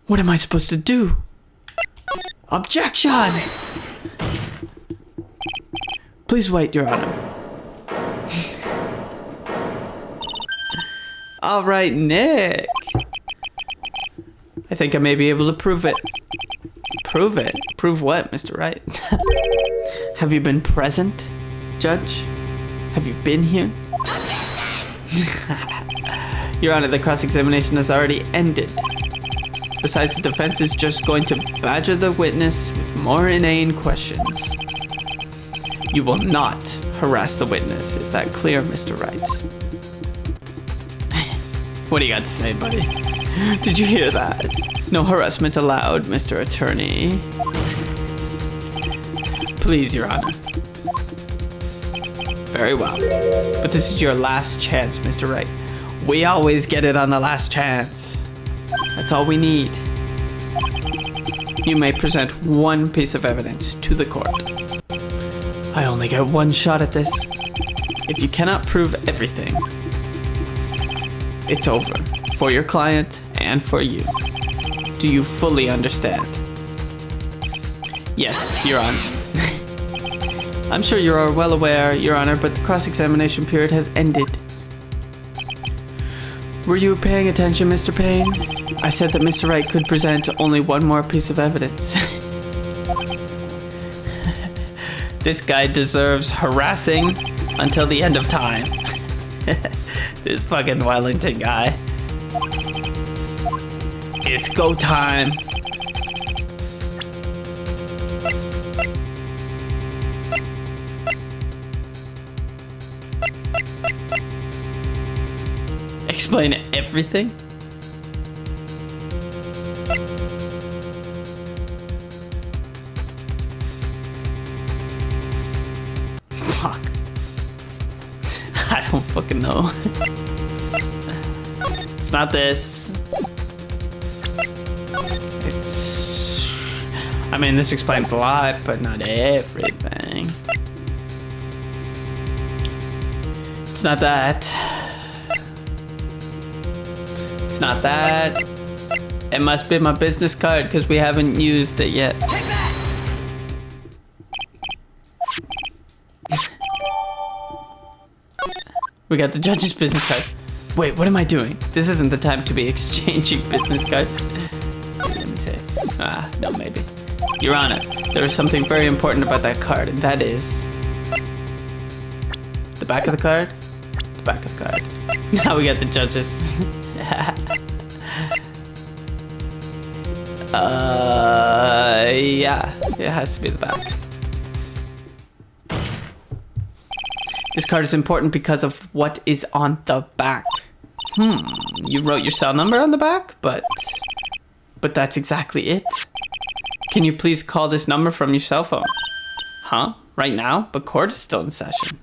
What am I supposed to do? Objection! Please wait, Your Honor. All right, Nick. I think I may be able to prove it. Prove it? Prove what, Mr. Wright? Have you been present, Judge? Have you been here? Your Honor, the cross-examination has already ended. Besides, the defense is just going to badger the witness with more inane questions. You will not harass the witness. Is that clear, Mr. Wright? What do you got to say, buddy? Did you hear that? No harassment allowed, Mr. Attorney. Please, Your Honor. Very well. But this is your last chance, Mr. Wright. We always get it on the last chance. That's all we need. You may present one piece of evidence to the court. I only get one shot at this. If you cannot prove everything, it's over. For your client and for you. Do you fully understand? Yes, Your Honor. I'm sure you are well aware, Your Honor, but the cross-examination period has ended. Were you paying attention, Mr. Payne? I said that Mr. Wright could present only one more piece of evidence. This guy deserves harassing until the end of time. This fucking Wellington guy. It's go time. Explain everything? Fuck. I don't fucking know. It's not this. I mean, this explains a lot, but not everything. It's not that. It's not that. It must be my business card because we haven't used it yet. We got the judge's business card. Wait, what am I doing? This isn't the time to be exchanging business cards. Let me see. No, maybe. Your Honor, there is something very important about that card, and that is... the back of the card? The back of the card. Now we got the judges. Yeah. It has to be the back. This card is important because of what is on the back. You wrote your cell number on the back, but that's exactly it. Can you please call this number from your cell phone? Huh? Right now? But court is still in session.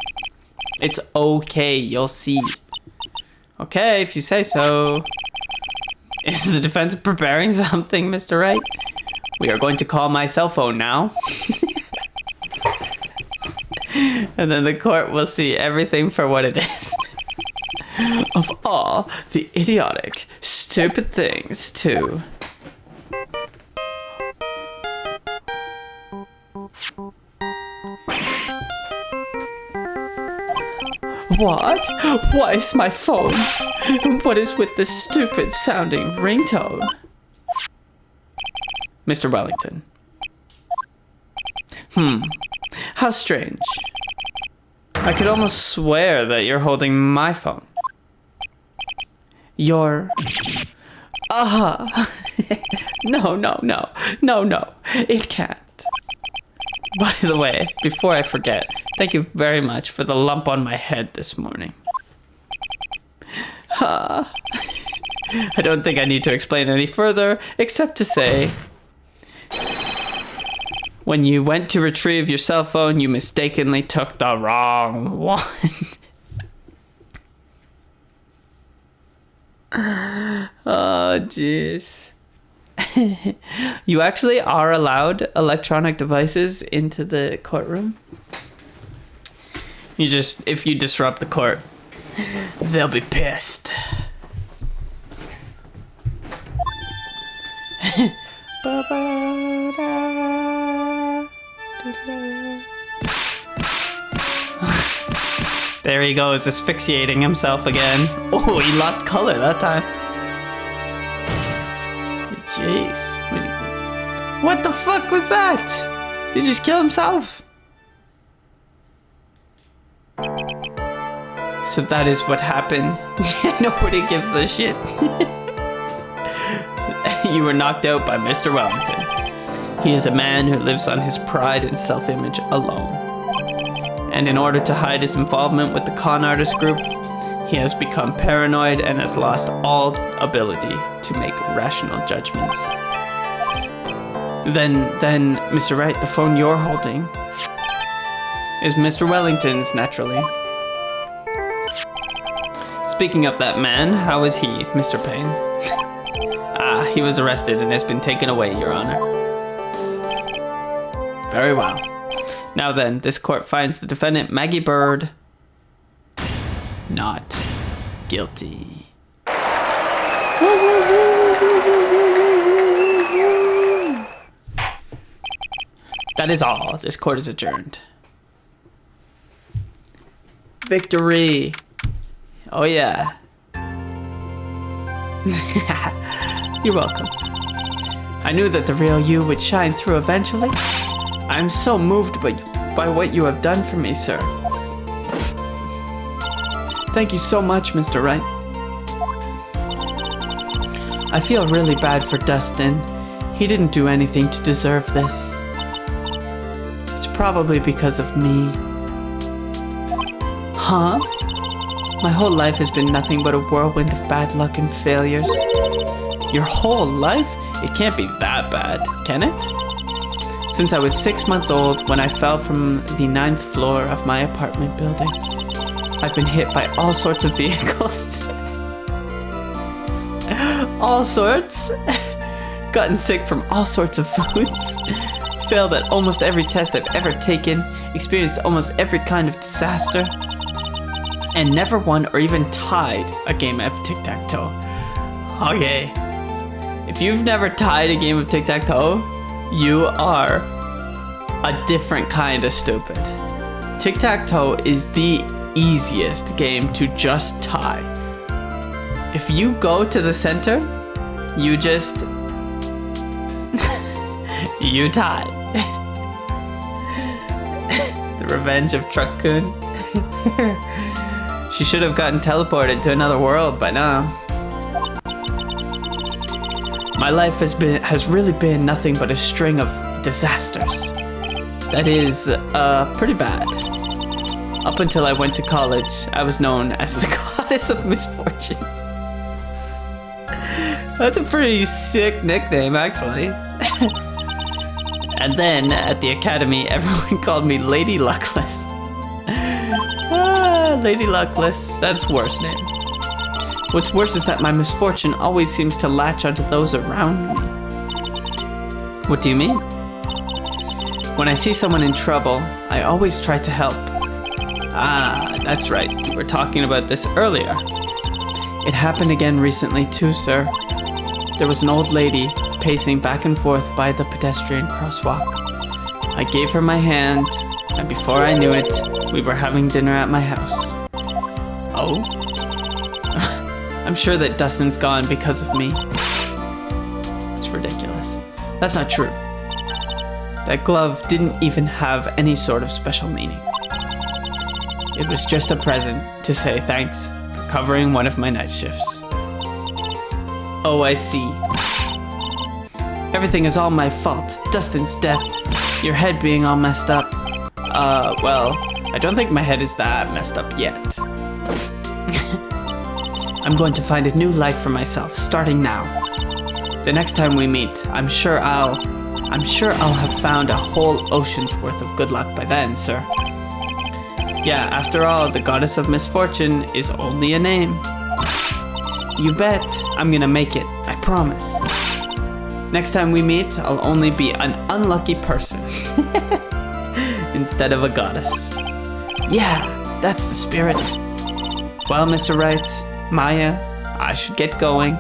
It's okay, you'll see. Okay, if you say so. Is the defense preparing something, Mr. Wright? We are going to call my cell phone now. And then the court will see everything for what it is. Of all the idiotic, stupid things to... What? Why is my phone? What is with this stupid sounding ringtone? Mr. Wellington. How strange. I could almost swear that you're holding my phone. You're... No. It can't. By the way, before I forget, thank you very much for the lump on my head this morning. I don't think I need to explain any further, except to say... When you went to retrieve your cell phone, you mistakenly took the wrong one. Oh, jeez. You actually are allowed electronic devices into the courtroom. If you disrupt the court, they'll be pissed. There he goes, asphyxiating himself again. Oh, he lost color that time. Jeez. What the fuck was that? Did he just kill himself? So that is what happened. Nobody gives a shit. You were knocked out by Mr. Wellington. He is a man who lives on his pride and self-image alone. And in order to hide his involvement with the con artist group, he has become paranoid and has lost all ability to make rational judgments. Then, Mr. Wright, the phone you're holding is Mr. Wellington's, naturally. Speaking of that man, how is he, Mr. Payne? He was arrested and has been taken away, Your Honor. Very well. Now then, this court finds the defendant, Maggie Bird, not guilty. That is all. This court is adjourned. Victory. Oh yeah. You're welcome. I knew that the real you would shine through eventually. I am so moved by what you have done for me, sir. Thank you so much, Mr. Wright. I feel really bad for Dustin. He didn't do anything to deserve this. It's probably because of me. Huh? My whole life has been nothing but a whirlwind of bad luck and failures. Your whole life? It can't be that bad, can it? Since I was 6 months old when I fell from the 9th floor of my apartment building, I've been hit by all sorts of vehicles. All sorts? Gotten sick from all sorts of foods. Failed at almost every test I've ever taken. Experienced almost every kind of disaster. And never won or even tied a game of tic-tac-toe. Okay. If you've never tied a game of tic-tac-toe, you are a different kind of stupid. Tic-tac-toe is the easiest game to just tie. If you go to the center, you just... you tie. The Revenge of Truck-kun. She should have gotten teleported to another world by now. My life has really been nothing but a string of disasters. That is, pretty bad. Up until I went to college, I was known as the Goddess of Misfortune. That's a pretty sick nickname, actually. And then, at the academy, everyone called me Lady Luckless. Lady Luckless, that's worst name. What's worse is that my misfortune always seems to latch onto those around me. What do you mean? When I see someone in trouble, I always try to help. Ah, that's right. We were talking about this earlier. It happened again recently too, sir. There was an old lady pacing back and forth by the pedestrian crosswalk. I gave her my hand, and before I knew it, we were having dinner at my house. Oh? I'm sure that Dustin's gone because of me. It's ridiculous. That's not true. That glove didn't even have any sort of special meaning. It was just a present to say thanks for covering one of my night shifts. Oh, I see. Everything is all my fault. Dustin's death, your head being all messed up. Well, I don't think my head is that messed up yet. I'm going to find a new life for myself, starting now. The next time we meet, I'm sure I'll have found a whole ocean's worth of good luck by then, sir. Yeah, after all, the goddess of misfortune is only a name. You bet I'm gonna make it, I promise. Next time we meet, I'll only be an unlucky person instead of a goddess. Yeah, that's the spirit. Well, Mr. Wright, Maya, I should get going.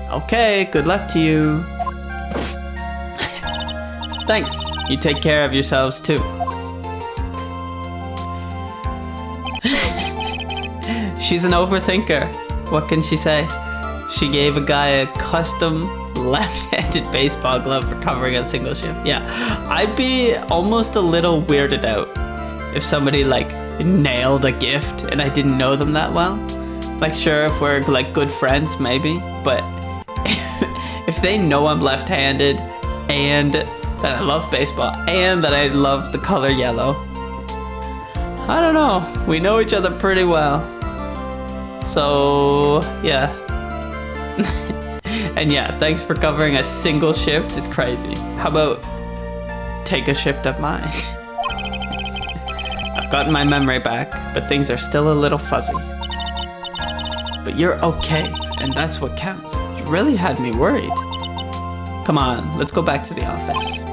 Okay, good luck to you. Thanks. You take care of yourselves too. She's an overthinker. What can she say? She gave a guy a custom left-handed baseball glove for covering a single shift. Yeah, I'd be almost a little weirded out if somebody like nailed a gift and I didn't know them that well. Like, sure, if we're like good friends, maybe, but if they know I'm left-handed and that I love baseball and that I love the color yellow, I don't know. We know each other pretty well. So, yeah. And yeah, thanks for covering a single shift is crazy. How about take a shift of mine? I've gotten my memory back, but things are still a little fuzzy. But you're okay, and that's what counts. You really had me worried. Come on, let's go back to the office.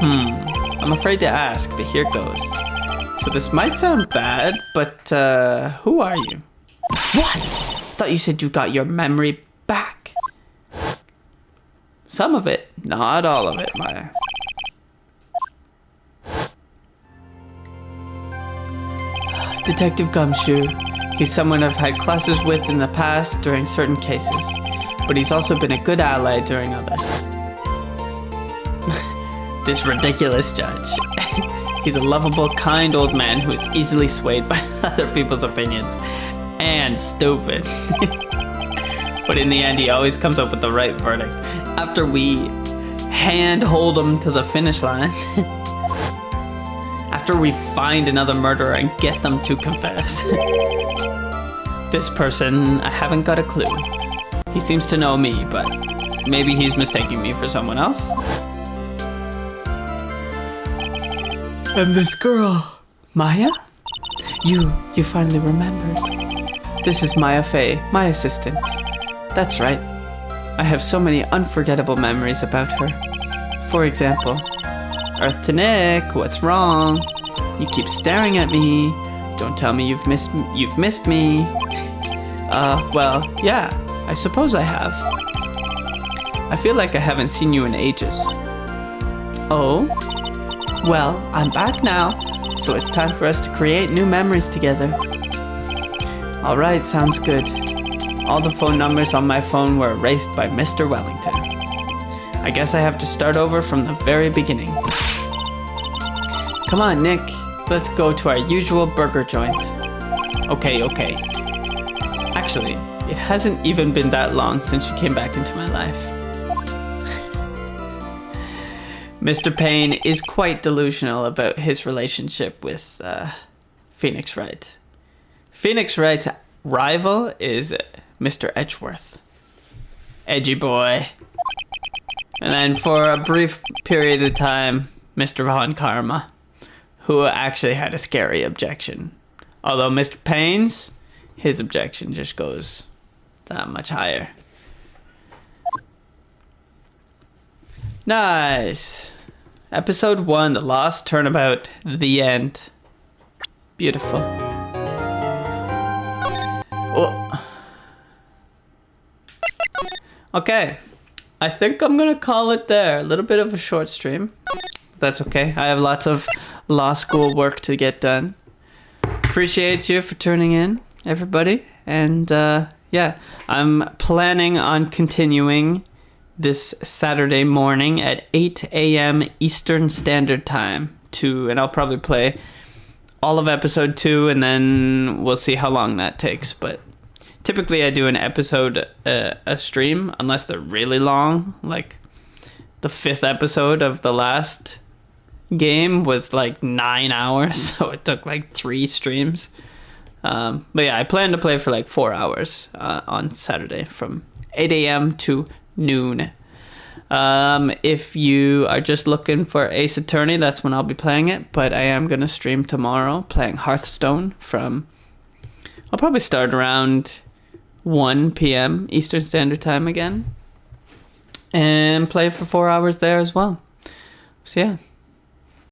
I'm afraid to ask, but here goes. So this might sound bad, but who are you? What? I thought you said you got your memory back. Some of it, not all of it, Maya. Detective Gumshoe. He's someone I've had classes with in the past during certain cases, but he's also been a good ally during others. This ridiculous judge. He's a lovable, kind old man who is easily swayed by other people's opinions. And stupid. But in the end, he always comes up with the right verdict. After we hand-hold him to the finish line. After we find another murderer and get them to confess. This person, I haven't got a clue. He seems to know me, but maybe he's mistaking me for someone else. And this girl, Maya? You finally remembered. This is Maya Fey, my assistant. That's right. I have so many unforgettable memories about her. For example, Earth to Nick, what's wrong? You keep staring at me. Don't tell me you've missed me. Well, yeah, I suppose I have. I feel like I haven't seen you in ages. Oh? Well, I'm back now, so it's time for us to create new memories together. Alright, sounds good. All the phone numbers on my phone were erased by Mr. Wellington. I guess I have to start over from the very beginning. Come on, Nick. Let's go to our usual burger joint. Okay. Actually, it hasn't even been that long since you came back into my life. Mr. Payne is quite delusional about his relationship with Phoenix Wright. Phoenix Wright's rival is Mr. Edgeworth. Edgy boy. And then for a brief period of time, Mr. Von Karma, who actually had a scary objection. Although Mr. Payne's, his objection just goes that much higher. Nice. Episode 1, The Lost Turnabout, the end. Beautiful. Oh. Okay. I think I'm gonna call it there. A little bit of a short stream. That's okay. I have lots of law school work to get done. Appreciate you for tuning in, everybody. And yeah, I'm planning on continuing this Saturday morning at 8 a.m. Eastern Standard Time and I'll probably play all of episode 2 and then we'll see how long that takes. But typically I do an episode a stream unless they're really long. Like the 5th episode of the last game was like 9 hours, so it took like 3 streams. But yeah, I plan to play for like 4 hours on Saturday from 8 a.m. to noon. If you are just looking for Ace Attorney, that's when I'll be playing it. But I am going to stream tomorrow playing Hearthstone I'll probably start around 1 p.m. Eastern Standard Time again. And play for 4 hours there as well. So yeah.